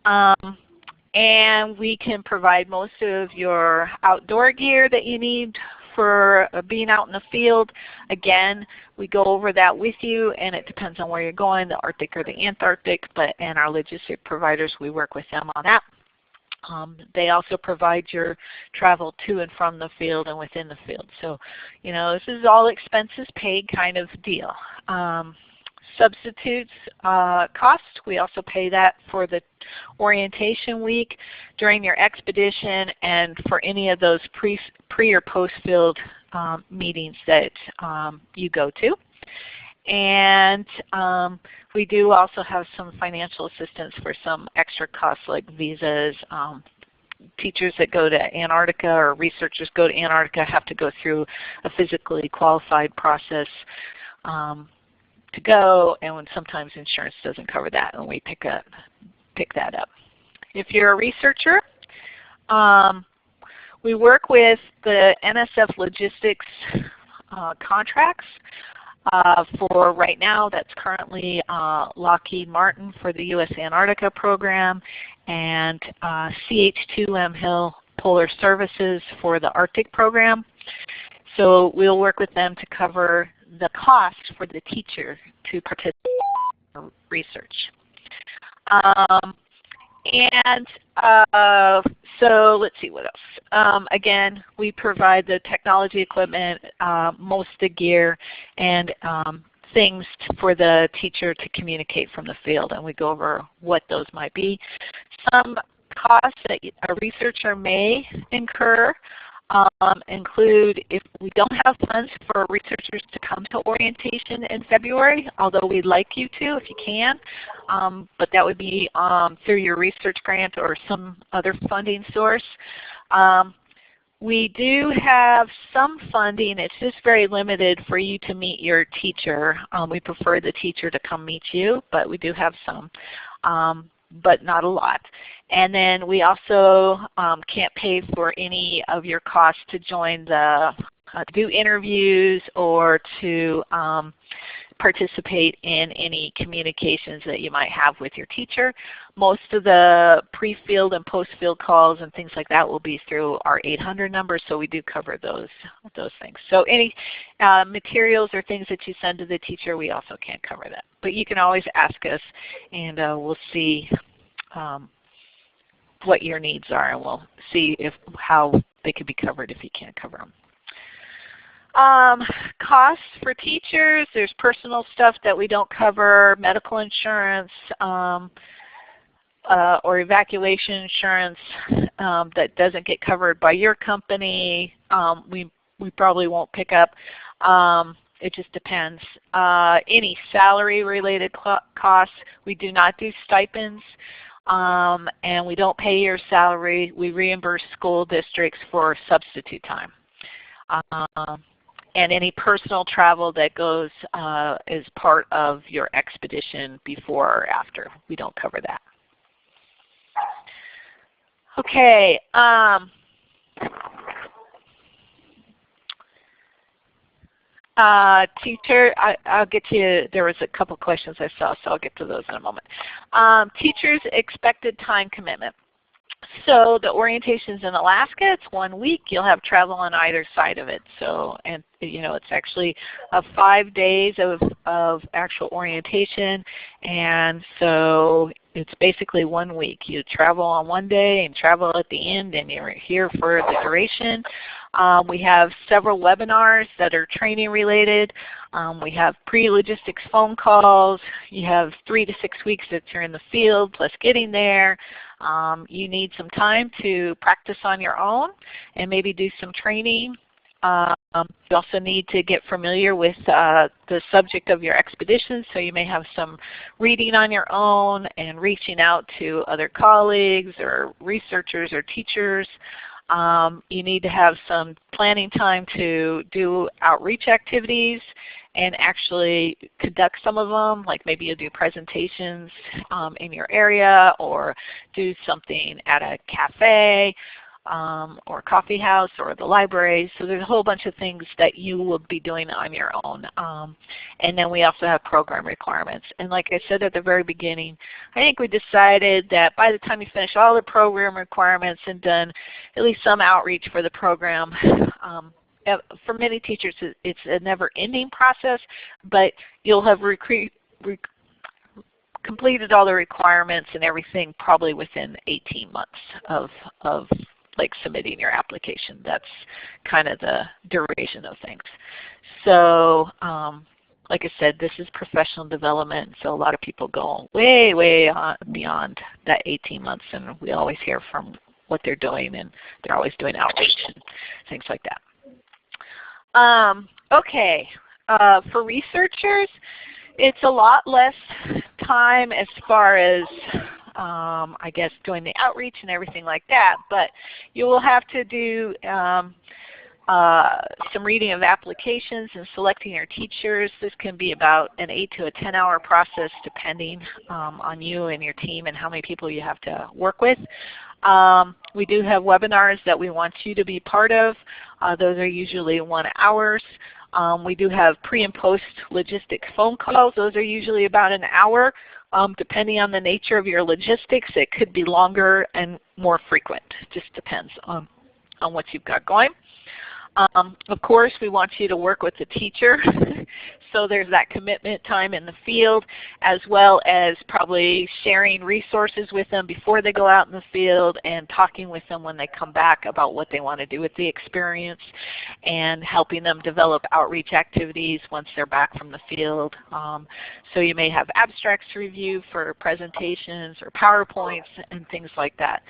[SPEAKER 1] And we can provide most of your outdoor gear that you need for being out in the field. Again, we go over that with you, and it depends on where you're going, the Arctic or the Antarctic, and our logistic providers, we work with them on that. They also provide your travel to and from the field and within the field. So, you know, this is all expenses paid kind of deal. Substitutes cost, we also pay that for the orientation week, during your expedition, and for any of those pre or post-field meetings that you go to. And we do also have some financial assistance for some extra costs like visas. Teachers that go to Antarctica or researchers go to Antarctica have to go through a physically qualified process to go, and when sometimes insurance doesn't cover that, and we pick that up. If you're a researcher, we work with the NSF logistics contracts. For right now, that's currently Lockheed Martin for the U.S. Antarctica program, and CH2M Hill Polar Services for the Arctic program. So we'll work with them to cover the cost for the teacher to participate in research. So let's see what else. Again, we provide the technology equipment, most of the gear, and things for the teacher to communicate from the field, and we go over what those might be. Some costs that a researcher may incur include if we don't have funds for researchers to come to orientation in February, although we'd like you to if you can, but that would be through your research grant or some other funding source. We do have some funding. It's just very limited for you to meet your teacher. We prefer the teacher to come meet you, but we do have some, but not a lot. And then we also can't pay for any of your costs to join the, do interviews or to participate in any communications that you might have with your teacher. Most of the pre-field and post-field calls and things like that will be through our 800 number, so we do cover those things. So any materials or things that you send to the teacher, we also can't cover that. But you can always ask us, and we'll see what your needs are, and we'll see how they could be covered if you can't cover them. Costs for teachers, there's personal stuff that we don't cover, medical insurance or evacuation insurance that doesn't get covered by your company. We probably won't pick up. It just depends. Any salary related costs, we do not do stipends. And we don't pay your salary. We reimburse school districts for substitute time. and any personal travel that goes as part of your expedition before or after. We don't cover that. Okay. Teacher, I'll get to, there was a couple questions I saw, so I'll get to those in a moment. Teachers' expected time commitment. So the orientation's in Alaska. It's 1 week. You'll have travel on either side of it. So, and you know, it's actually 5 days of actual orientation, and so it's basically 1 week. You travel on one day and travel at the end, and you're here for the duration. We have several webinars that are training related. We have pre-logistics phone calls. You have 3 to 6 weeks that you're in the field plus getting there. You need some time to practice on your own and maybe do some training. You also need to get familiar with the subject of your expedition, so you may have some reading on your own and reaching out to other colleagues or researchers or teachers. You need to have some planning time to do outreach activities and actually conduct some of them, like maybe you'll do presentations in your area or do something at a cafe or coffee house or the library. So there's a whole bunch of things that you will be doing on your own. And then we also have program requirements. And like I said at the very beginning, I think we decided that by the time you finish all the program requirements and done at least some outreach for the program, for many teachers it's a never-ending process, but you'll have completed all the requirements and everything probably within 18 months of like submitting your application. That's kind of the duration of things. So like I said, this is professional development, so a lot of people go way, way beyond that 18 months, and we always hear from what they're doing, and they're always doing outreach and things like that. Okay, for researchers, it's a lot less time as far as I guess doing the outreach and everything like that, but you will have to do some reading of applications and selecting your teachers. This can be about an 8 to 10 hour process depending on you and your team and how many people you have to work with. We do have webinars that we want you to be part of. Those are usually 1 hour. We do have pre and post logistics phone calls. Those are usually about an hour. Depending on the nature of your logistics, it could be longer and more frequent. Just depends on what you've got going. Of course, we want you to work with the teacher. So there's that commitment time in the field, as well as probably sharing resources with them before they go out in the field and talking with them when they come back about what they want to do with the experience and helping them develop outreach activities once they're back from the field. So you may have abstracts to review for presentations or PowerPoints and things like that.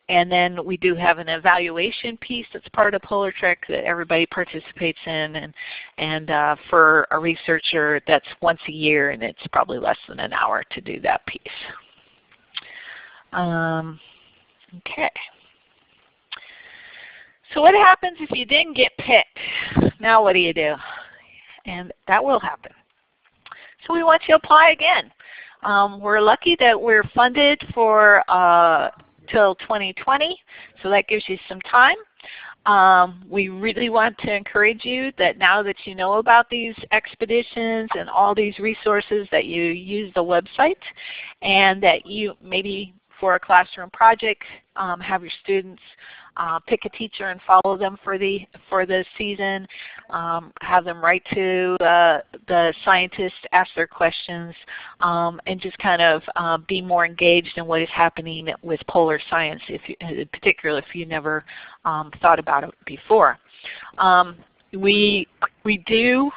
[SPEAKER 1] And then we do have an evaluation piece that's part of PolarTREC that everybody participates in, and for a researcher that's once a year, and it's probably less than an hour to do that piece. Okay. So what happens if you didn't get picked? Now what do you do? And that will happen. So we want you to apply again. We're lucky that we're funded for till 2020, so that gives you some time. We really want to encourage you that now that you know about these expeditions and all these resources, that you use the website, and that you maybe for a classroom project have your students pick a teacher and follow them for the season. Have them write to the scientists, ask their questions, and just kind of be more engaged in what is happening with polar science, in particular if you never thought about it before. We do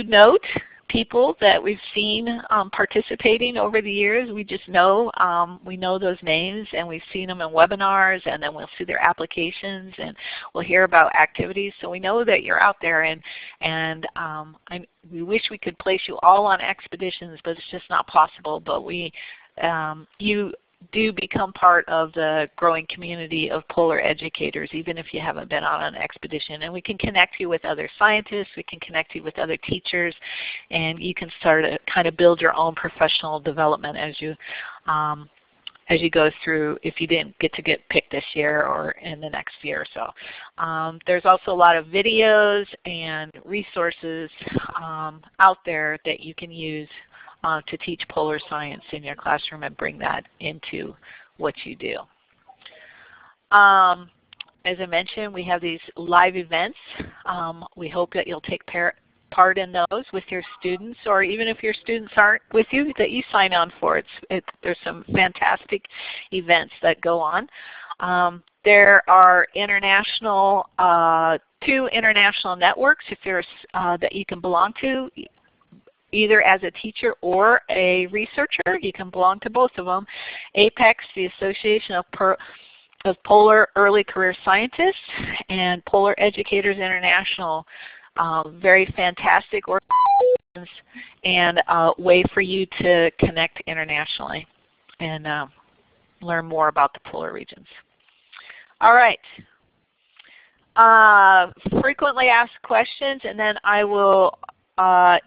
[SPEAKER 1] note people that we've seen participating over the years. We just know, we know those names, and we've seen them in webinars, and then we'll see their applications, and we'll hear about activities. So we know that you're out there, and we wish we could place you all on expeditions, but it's just not possible. But do become part of the growing community of polar educators, even if you haven't been on an expedition. And we can connect you with other scientists, we can connect you with other teachers, and you can start to kind of build your own professional development as you go through, if you didn't get to get picked this year or in the next year or so. There's also a lot of videos and resources out there that you can use to teach polar science in your classroom and bring that into what you do. As I mentioned, we have these live events. We hope that you'll take part in those with your students, or even if your students aren't with you, that you sign on for it. There's some fantastic events that go on. There are international, 2 international networks if you're, that you can belong to, either as a teacher or a researcher. You can belong to both of them. APEX, the Association of Polar Early Career Scientists, and Polar Educators International. Very fantastic organizations and a way for you to connect internationally and learn more about the polar regions. All right. Frequently asked questions, and then I will,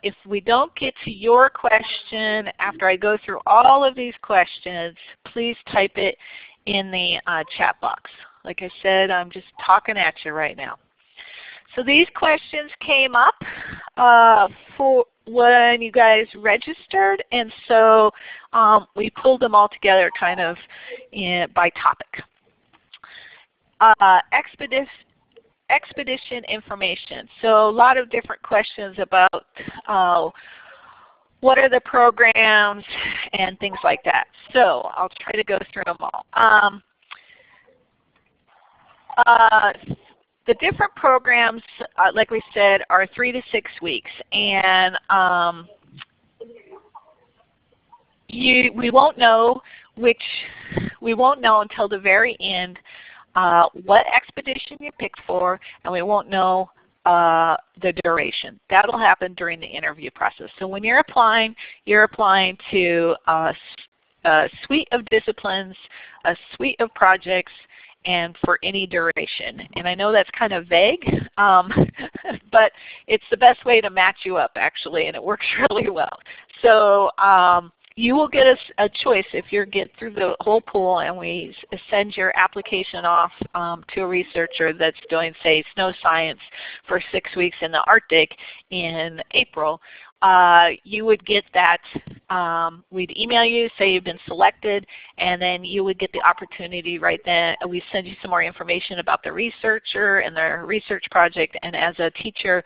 [SPEAKER 1] if we don't get to your question after I go through all of these questions, please type it in the chat box. Like I said, I'm just talking at you right now. So these questions came up for when you guys registered, and so we pulled them all together kind of by topic. Expedition information. So a lot of different questions about what are the programs and things like that. So I'll try to go through them all. The different programs, like we said, are 3 to 6 weeks, and we won't know until the very end what expedition you picked for, and we won't know the duration. That'll happen during the interview process. So when you're applying to a suite of disciplines, a suite of projects, and for any duration. And I know that's kind of vague, but it's the best way to match you up actually, and it works really well. So you will get a choice if you get through the whole pool and we send your application off to a researcher that's doing, say, snow science for 6 weeks in the Arctic in April. You would get that, we'd email you, say you've been selected, and then you would get the opportunity right then. We send you some more information about the researcher and their research project, and as a teacher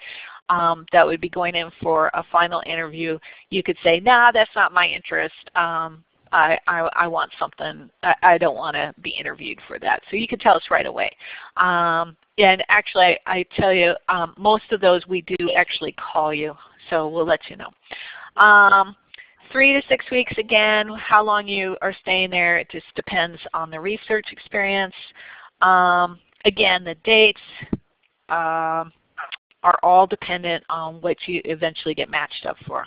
[SPEAKER 1] that would be going in for a final interview, you could say, nah, that's not my interest. I want something, I don't want to be interviewed for that. So you can tell us right away. And actually, I tell you, most of those we do actually call you. So we'll let you know. 3 to 6 weeks, again, how long you are staying there, it just depends on the research experience. Again, the dates are all dependent on what you eventually get matched up for.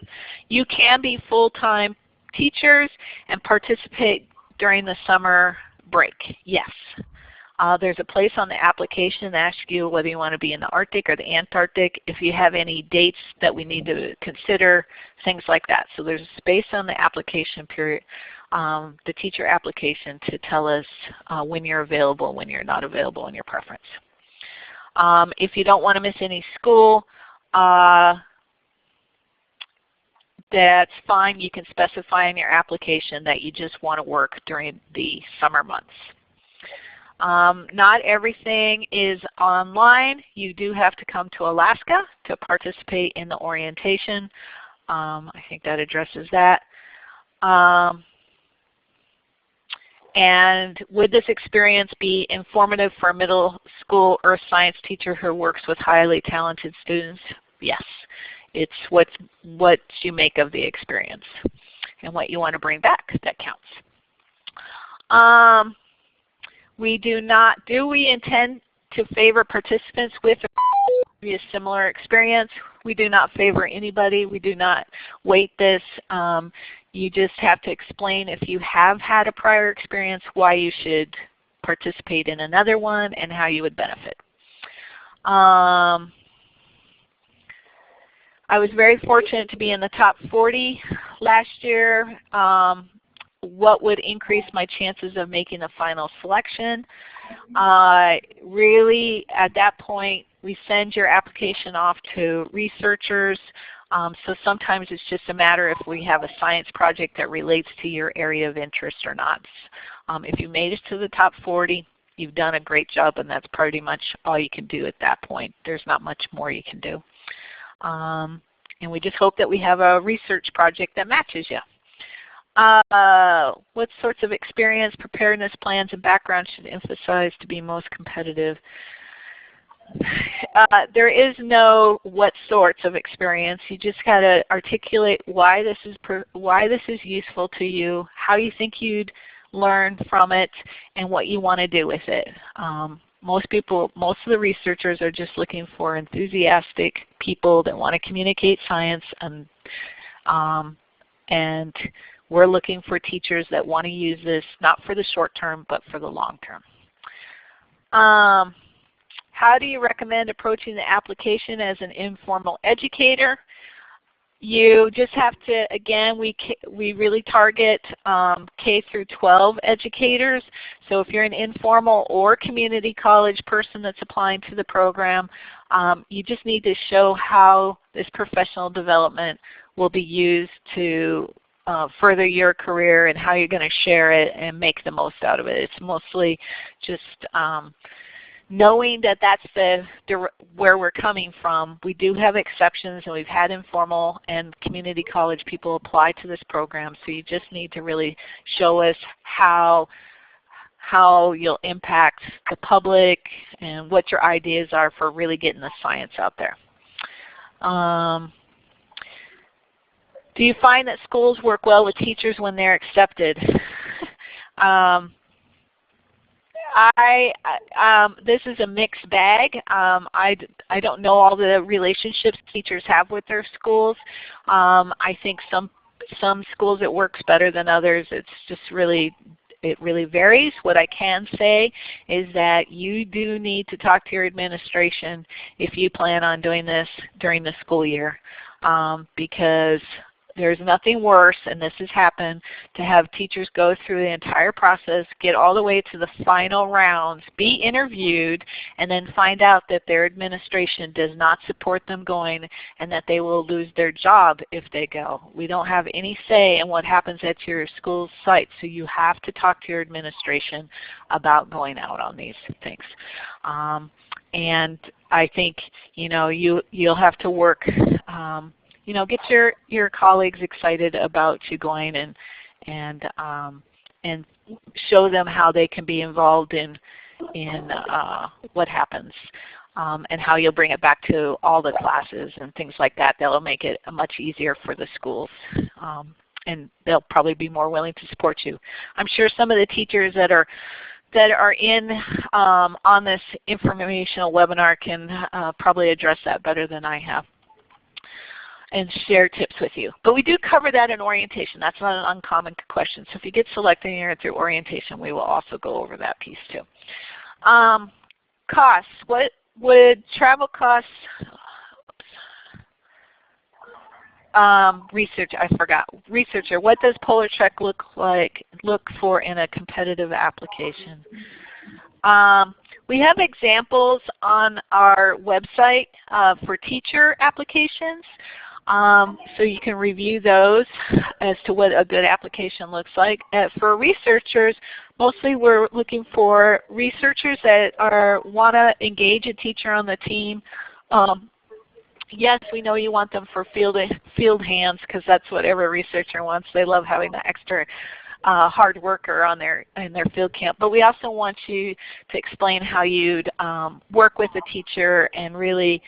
[SPEAKER 1] You can be full-time teachers and participate during the summer break, yes. There's a place on the application that asks you whether you want to be in the Arctic or the Antarctic, if you have any dates that we need to consider, things like that. So there's a space on the application period, the teacher application, to tell us when you're available, when you're not available, and your preference. If you don't want to miss any school, that's fine. You can specify in your application that you just want to work during the summer months. Not everything is online. You do have to come to Alaska to participate in the orientation. I think that addresses that. And would this experience be informative for a middle school earth science teacher who works with highly talented students? Yes. It's what you make of the experience and what you want to bring back that counts. Do we intend to favor participants with a similar experience? We do not favor anybody. We do not weight this. You just have to explain, if you have had a prior experience, why you should participate in another one and how you would benefit. I was very fortunate to be in the top 40 last year. What would increase my chances of making the final selection? Really, at that point, we send your application off to researchers. So sometimes it's just a matter if we have a science project that relates to your area of interest or not. If you made it to the top 40, you've done a great job, and that's pretty much all you can do at that point. There's not much more you can do. And we just hope that we have a research project that matches you. What sorts of experience, preparedness plans, and background should emphasize to be most competitive? There is no what sorts of experience. You just got to articulate why this is useful to you, how you think you'd learn from it, and what you want to do with it. Most of the researchers are just looking for enthusiastic people that want to communicate science, and we're looking for teachers that want to use this not for the short term but for the long term. How do you recommend approaching the application as an informal educator? You just have to, again, we really target K through 12 educators. So if you're an informal or community college person that's applying to the program, you just need to show how this professional development will be used to further your career and how you're going to share it and make the most out of it. It's mostly just knowing that that's where we're coming from. We do have exceptions, and we've had informal and community college people apply to this program, so you just need to really show us how you'll impact the public and what your ideas are for really getting the science out there. Do you find that schools work well with teachers when they're accepted? This is a mixed bag. I don't know all the relationships teachers have with their schools. I think some schools it works better than others. It's just it really varies. What I can say is that you do need to talk to your administration if you plan on doing this during the school year, because there's nothing worse, and this has happened, to have teachers go through the entire process, get all the way to the final rounds, be interviewed, and then find out that their administration does not support them going and that they will lose their job if they go. We don't have any say in what happens at your school site, so you have to talk to your administration about going out on these things. And I think you'll have to work get your colleagues excited about you going, and show them how they can be involved in what happens, and how you'll bring it back to all the classes and things like that. That'll make it much easier for the schools, and they'll probably be more willing to support you. I'm sure some of the teachers that are in on this informational webinar can probably address that better than I have and share tips with you. But we do cover that in orientation. That's not an uncommon question. So if you get selected and you're through orientation, we will also go over that piece too. Costs. What would travel costs? Research. I forgot. Researcher. What does PolarTREC look for in a competitive application? We have examples on our website for teacher applications. So you can review those as to what a good application looks like. For researchers, mostly we're looking for researchers that want to engage a teacher on the team. Yes, we know you want them for field hands, because that's what every researcher wants. They love having the extra hard worker in their field camp. But we also want you to explain how you'd work with a teacher and really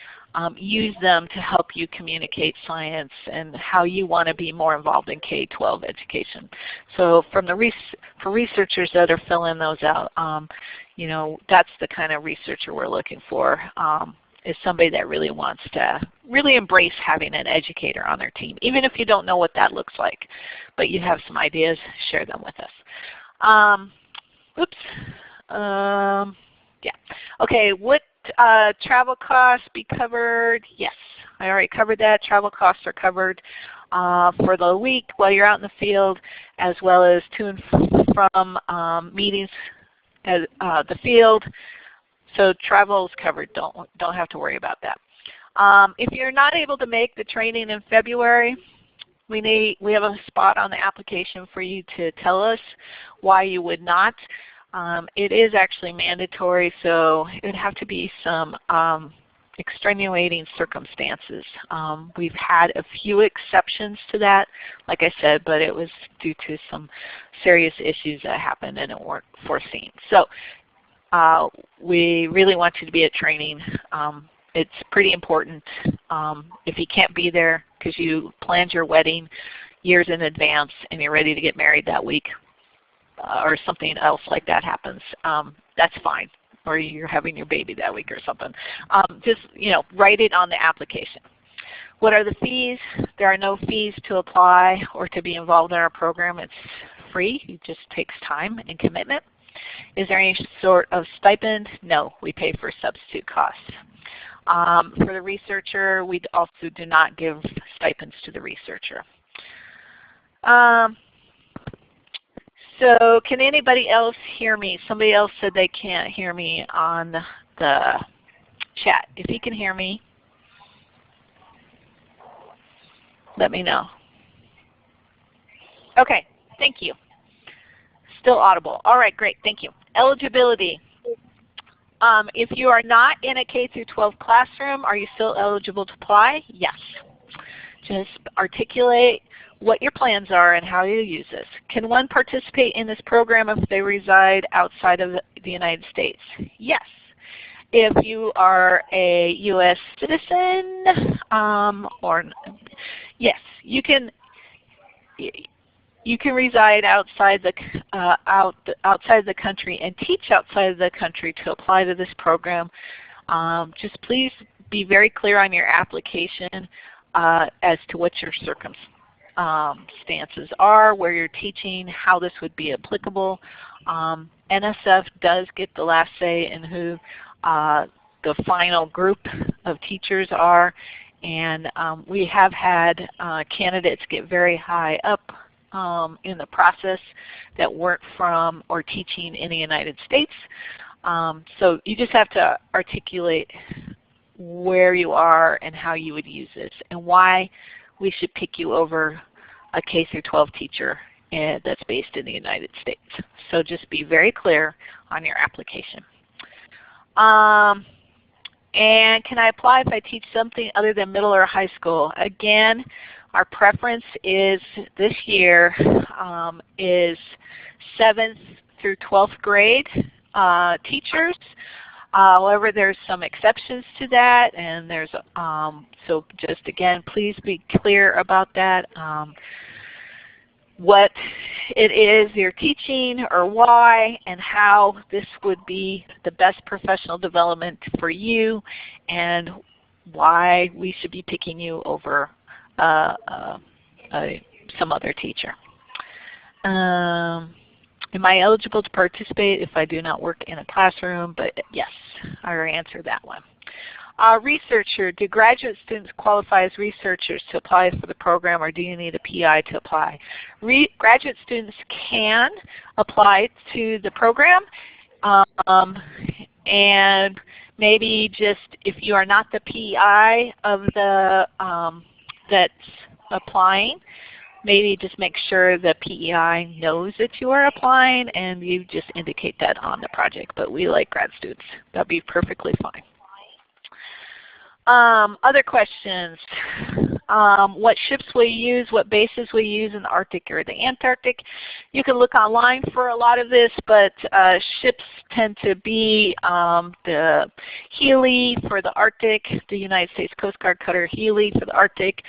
[SPEAKER 1] use them to help you communicate science, and how you want to be more involved in K-12 education. So for researchers that are filling those out, that's the kind of researcher we're looking for. is somebody that really wants to really embrace having an educator on their team, even if you don't know what that looks like, but you have some ideas, share them with us. Yeah. Okay, would travel costs be covered? Yes, I already covered that. Travel costs are covered for the week while you're out in the field, as well as to and from meetings at the field. So travel is covered. Don't have to worry about that. If you're not able to make the training in February, we have a spot on the application for you to tell us why you would not. It is actually mandatory, so it would have to be some extenuating circumstances. We've had a few exceptions to that, like I said, but it was due to some serious issues that happened and it weren't foreseen. So we really want you to be at training. It's pretty important. If you can't be there because you planned your wedding years in advance and you're ready to get married that week, or something else like that happens, that's fine. Or you're having your baby that week or something. Just write it on the application. What are the fees? There are no fees to apply or to be involved in our program. It's free. It just takes time and commitment. Is there any sort of stipend? No, we pay for substitute costs. For the researcher, we also do not give stipends to the researcher. So can anybody else hear me? Somebody else said they can't hear me on the chat. If you can hear me, let me know. Okay, thank you. Still audible. All right, great, thank you. Eligibility. If you are not in a K-12 classroom, are you still eligible to apply? Yes. Just articulate what your plans are and how you use this. Can one participate in this program if they reside outside of the United States? Yes. If you are a U.S. citizen, yes, you can reside outside the country and teach outside of the country to apply to this program. Just please be very clear on your application as to what your circumstances are, where you're teaching, how this would be applicable. NSF does get the last say in who the final group of teachers are, and we have had candidates get very high up in the process that weren't from or teaching in the United States. So you just have to articulate where you are and how you would use this and why we should pick you over a K-12 teacher that's based in the United States. So just be very clear on your application. And can I apply if I teach something other than middle or high school? Again, our preference is this year is 7th through 12th grade teachers. However, there's some exceptions to that, and there's so just again, please be clear about that. What it is you're teaching or why and how this would be the best professional development for you and why we should be picking you over some other teacher. Am I eligible to participate if I do not work in a classroom? But yes, I already answered that one. Researcher, do graduate students qualify as researchers to apply for the program, or do you need a PI to apply? Graduate students can apply to the program, and maybe just if you are not the PI of the that's applying, maybe just make sure the PEI knows that you are applying and you just indicate that on the project. But we like grad students. That would be perfectly fine. Other questions. What ships will you use? What bases will you use in the Arctic or the Antarctic? You can look online for a lot of this, but ships tend to be the Healy for the Arctic, the United States Coast Guard cutter Healy for the Arctic,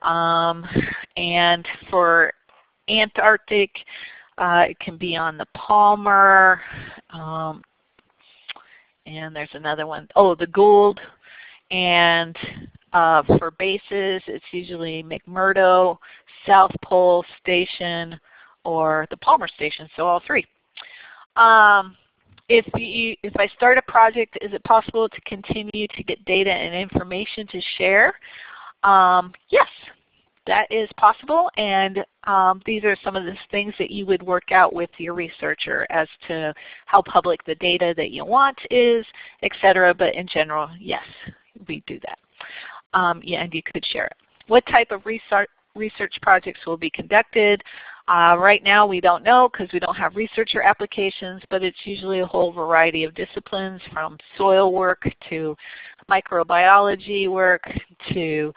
[SPEAKER 1] and for Antarctic it can be on the Palmer, and there's another one, oh, the Gould. And for bases, it's usually McMurdo, South Pole Station, or the Palmer Station, so all three. If I start a project, is it possible to continue to get data and information to share? Yes, that is possible, and these are some of the things that you would work out with your researcher as to how public the data that you want is, etc. But in general, yes, we do that. Yeah, and you could share it. What type of research projects will be conducted? Right now we don't know because we don't have researcher applications, but it's usually a whole variety of disciplines, from soil work to microbiology work to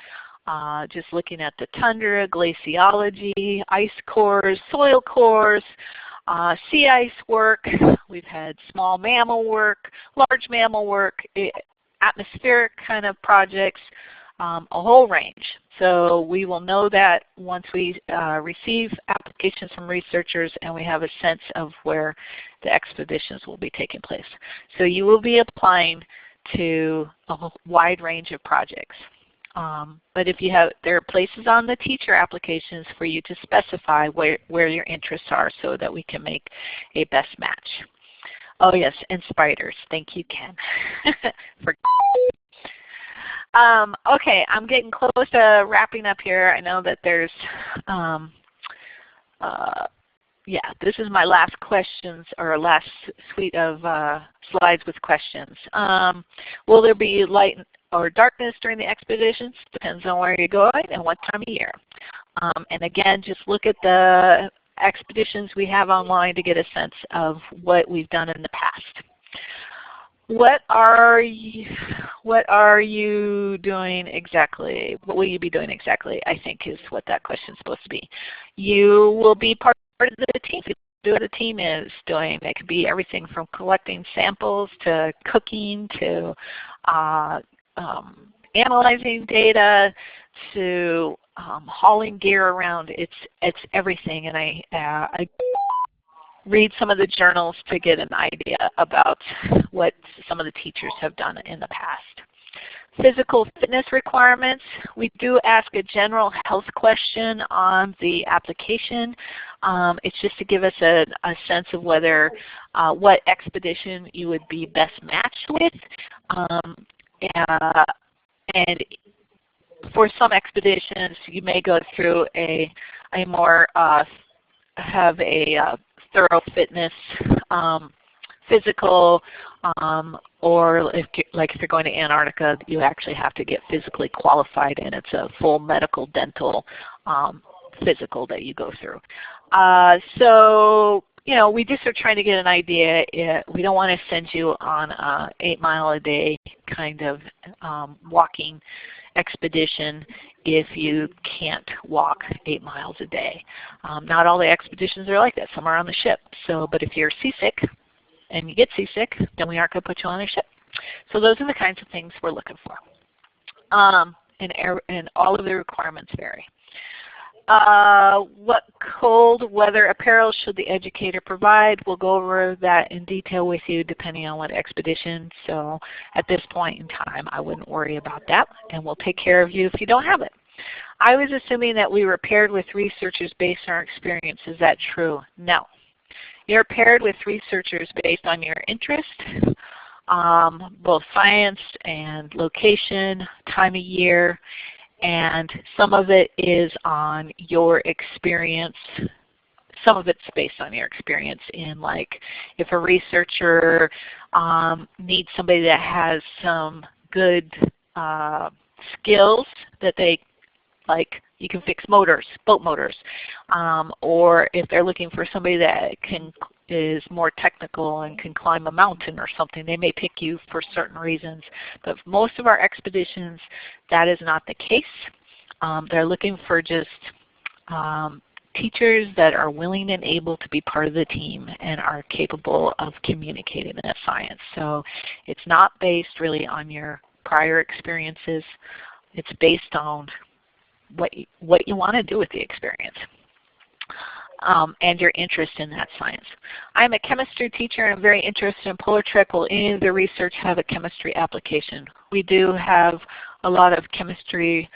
[SPEAKER 1] just looking at the tundra, glaciology, ice cores, soil cores, sea ice work. We've had small mammal work, large mammal work, atmospheric kind of projects, a whole range. So we will know that once we receive applications from researchers and we have a sense of where the expeditions will be taking place. So you will be applying to a wide range of projects. But if you have, there are places on the teacher applications for you to specify where your interests are so that we can make a best match. Oh yes, and spiders. Thank you, Ken. Okay, I'm getting close to wrapping up here. I know that there's, yeah, this is my last questions, or last suite of slides with questions. Will there be light or darkness during the expeditions? Depends on where you're going and what time of year. And again, just look at the expeditions we have online to get a sense of what we've done in the past. What are you doing exactly? What will you be doing exactly, I think is what that question is supposed to be. You will be part of the team. Do what a team is doing. It could be everything from collecting samples to cooking to analyzing data to hauling gear around. It's everything, and I read some of the journals to get an idea about what some of the teachers have done in the past. Physical fitness requirements. We do ask a general health question on the application. It's just to give us a sense of whether what expedition you would be best matched with. And for some expeditions, you may go through a more have a thorough fitness physical, or if you're going to Antarctica, you actually have to get physically qualified, and it's a full medical dental physical that you go through. So we just are trying to get an idea. We don't want to send you on an 8-mile-a-day kind of walking expedition if you can't walk 8 miles a day. Not all the expeditions are like that. Some are on the ship. So, but if you're seasick and you get seasick, then we aren't going to put you on a ship. So those are the kinds of things we're looking for. And all of the requirements vary. What cold weather apparel should the educator provide? We'll go over that in detail with you depending on what expedition. So at this point in time, I wouldn't worry about that, and we'll take care of you if you don't have it. I was assuming that we were paired with researchers based on our experience. Is that true? No. You're paired with researchers based on your interest, both science and location, time of year, and some of it is on your experience. Some of it's based on your experience in, like, if a researcher needs somebody that has some good skills that they, like, you can fix motors, boat motors, or if they're looking for somebody that is more technical and can climb a mountain or something, they may pick you for certain reasons. But most of our expeditions, that is not the case. They're looking for just teachers that are willing and able to be part of the team and are capable of communicating that science. So it's not based really on your prior experiences. It's based on what you want to do with the experience. and your interest in that science. I'm a chemistry teacher and I'm very interested in PolarTREC. Will any of the research have a chemistry application? We do have a lot of chemistry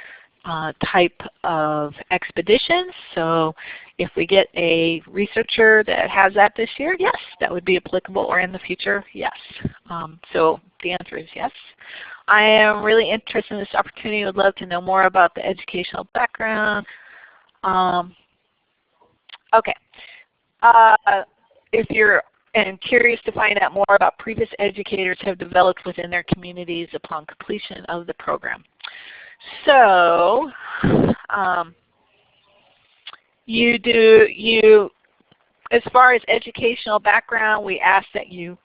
[SPEAKER 1] type of expeditions, so if we get a researcher that has that this year, yes, that would be applicable, or in the future, yes. So the answer is yes. I am really interested in this opportunity. Would love to know more about the educational background. Okay. If you're curious to find out more about previous educators have developed within their communities upon completion of the program. So as far as educational background, we ask that you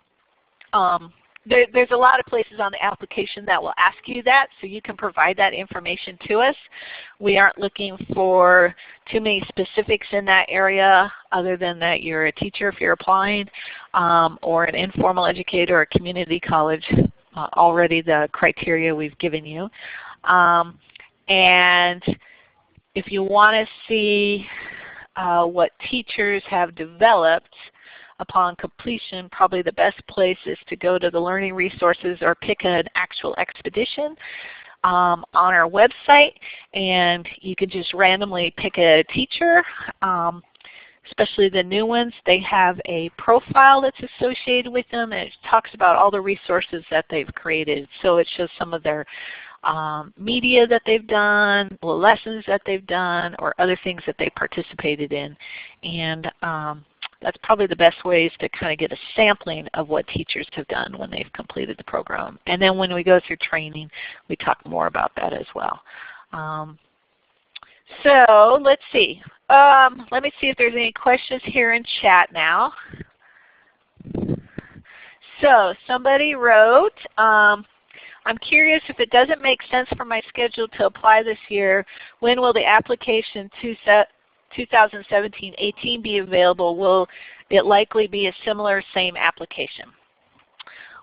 [SPEAKER 1] there's a lot of places on the application that will ask you that, so you can provide that information to us. We aren't looking for too many specifics in that area other than that you're a teacher if you're applying, or an informal educator or community college, already the criteria we've given you. And if you want to see what teachers have developed upon completion, probably the best place is to go to the learning resources or pick an actual expedition on our website, and you can just randomly pick a teacher. Especially the new ones, they have a profile that's associated with them, and it talks about all the resources that they've created. So it shows some of their media that they've done, lessons that they've done, or other things that they participated in. And that's probably the best ways to kind of get a sampling of what teachers have done when they've completed the program. And then when we go through training, we talk more about that as well. So let's see. Let me see if there's any questions here in chat now. So somebody wrote, I'm curious if it doesn't make sense for my schedule to apply this year, when will the application 2017-18 be available? Will it likely be a similar same application?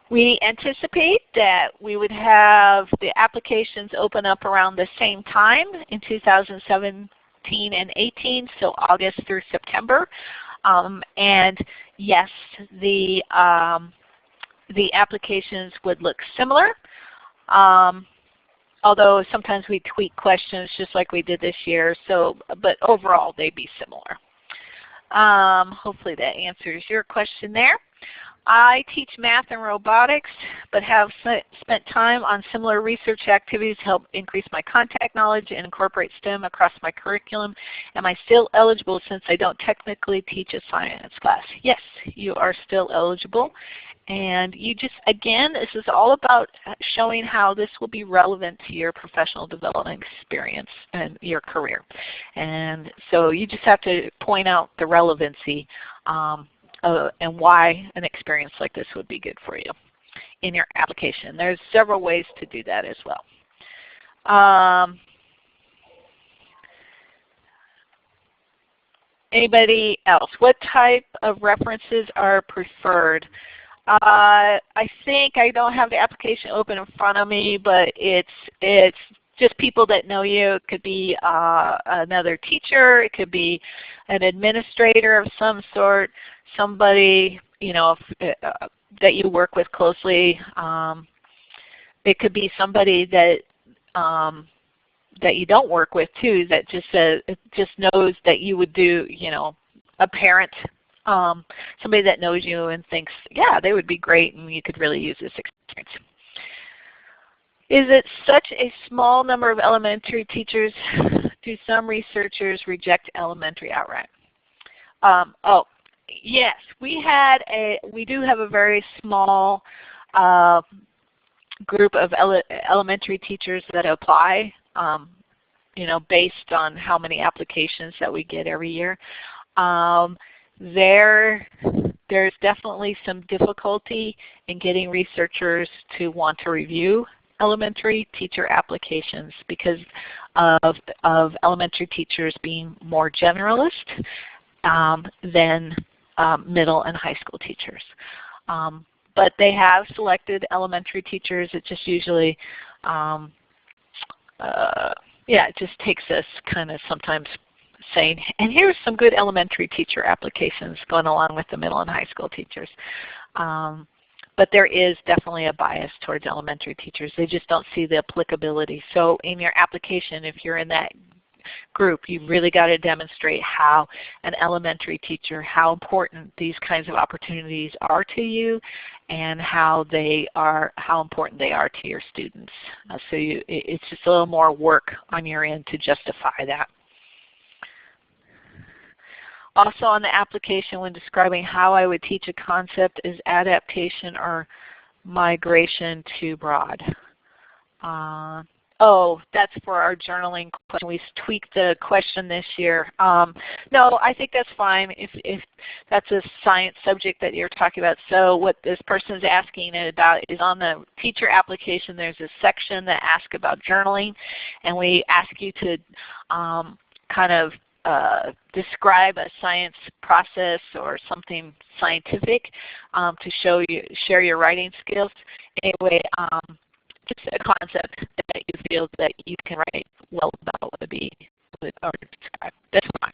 [SPEAKER 1] We anticipate that we would have the applications open up around the same time in 2017 and 18, so August through September. And yes, the applications would look similar. Although sometimes we tweak questions just like we did this year, so, but overall they'd be similar. Hopefully that answers your question there. I teach math and robotics, but have spent time on similar research activities to help increase my contact knowledge and incorporate STEM across my curriculum. Am I still eligible since I don't technically teach a science class? Yes, you are still eligible. And you just, again, this is all about showing how this will be relevant to your professional development experience and your career. And so you just have to point out the relevancy and why an experience like this would be good for you in your application. There's several ways to do that as well. Anybody else? What type of references are preferred? I think I don't have the application open in front of me, but it's just people that know you. It could be another teacher. It could be an administrator of some sort, somebody that you work with closely. It could be somebody that that you don't work with too, that just knows that you would do, a parent. Somebody that knows you and thinks, yeah, they would be great and you could really use this experience. Is it such a small number of elementary teachers? Do some researchers reject elementary outright? Oh, yes, we do have a very small group of elementary teachers that apply, based on how many applications that we get every year. There's definitely some difficulty in getting researchers to want to review elementary teacher applications because of elementary teachers being more generalist than middle and high school teachers. But they have selected elementary teachers. It just usually, it just takes us kind of sometimes saying, and here's some good elementary teacher applications going along with the middle and high school teachers. But there is definitely a bias towards elementary teachers. They just don't see the applicability. So in your application, if you're in that group, you've really got to demonstrate how an elementary teacher, how important these kinds of opportunities are to you, and how important they are to your students. It's just a little more work on your end to justify that. Also on the application, when describing how I would teach a concept, is adaptation or migration too broad? Oh, that's for our journaling question. We tweaked the question this year. No, I think that's fine if that's a science subject that you're talking about. So what this person is asking about is on the teacher application, there's a section that asks about journaling, and we ask you to kind of describe a science process or something scientific to share your writing skills. Anyway, just a concept that you feel that you can write well about would be or describe. That's fine.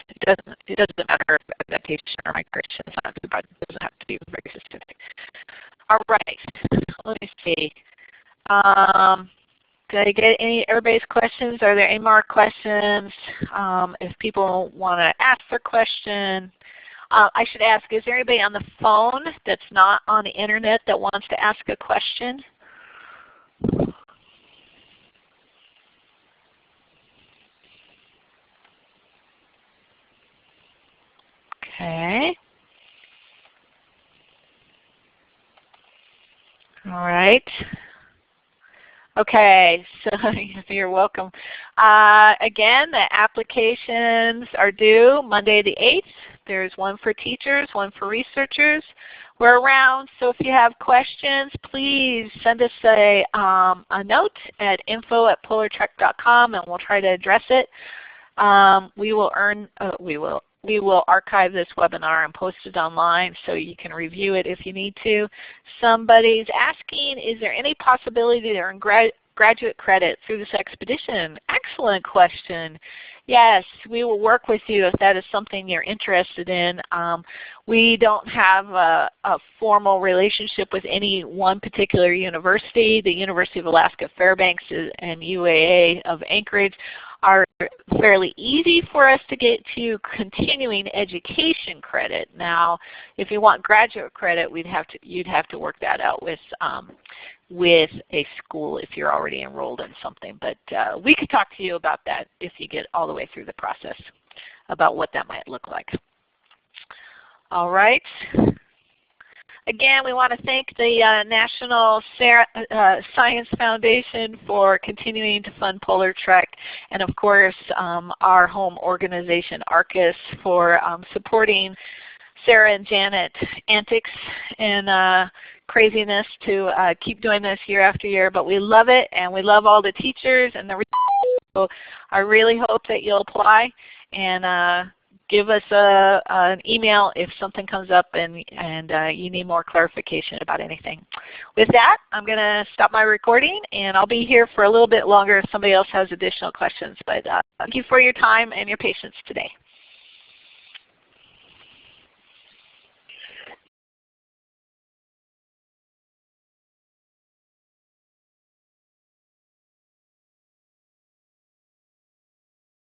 [SPEAKER 1] It doesn't matter if adaptation or migration is not too broad. It doesn't have to be very specific. All right. Let me see. Did I get everybody's questions? Are there any more questions? If people want to ask their question, I should ask, is there anybody on the phone that's not on the internet that wants to ask a question? Okay. All right. Okay, so you're welcome. Again, the applications are due Monday the 8th. There's one for teachers, one for researchers. We're around, so if you have questions, please send us a note at info@polartrec.com and we'll try to address it. We will archive this webinar and post it online so you can review it if you need to. Somebody's asking, is there any possibility to earn graduate credit through this expedition? Excellent question. Yes, we will work with you if that is something you're interested in. We don't have a formal relationship with any one particular university. The University of Alaska Fairbanks and UAA of Anchorage are fairly easy for us to get to continuing education credit. Now, if you want graduate credit, you'd have to work that out with a school if you're already enrolled in something. But we could talk to you about that if you get all the way through the process, about what that might look like. All right. Again, we want to thank the National Science Foundation for continuing to fund PolarTREC, and of course our home organization ARCUS for supporting Sarah and Janet's antics and craziness to keep doing this year after year. But we love it, and we love all the teachers and the researchers. So I really hope that you'll apply and give us an email if something comes up and you need more clarification about anything. With that, I'm going to stop my recording, and I'll be here for a little bit longer if somebody else has additional questions. But thank you for your time and your patience today.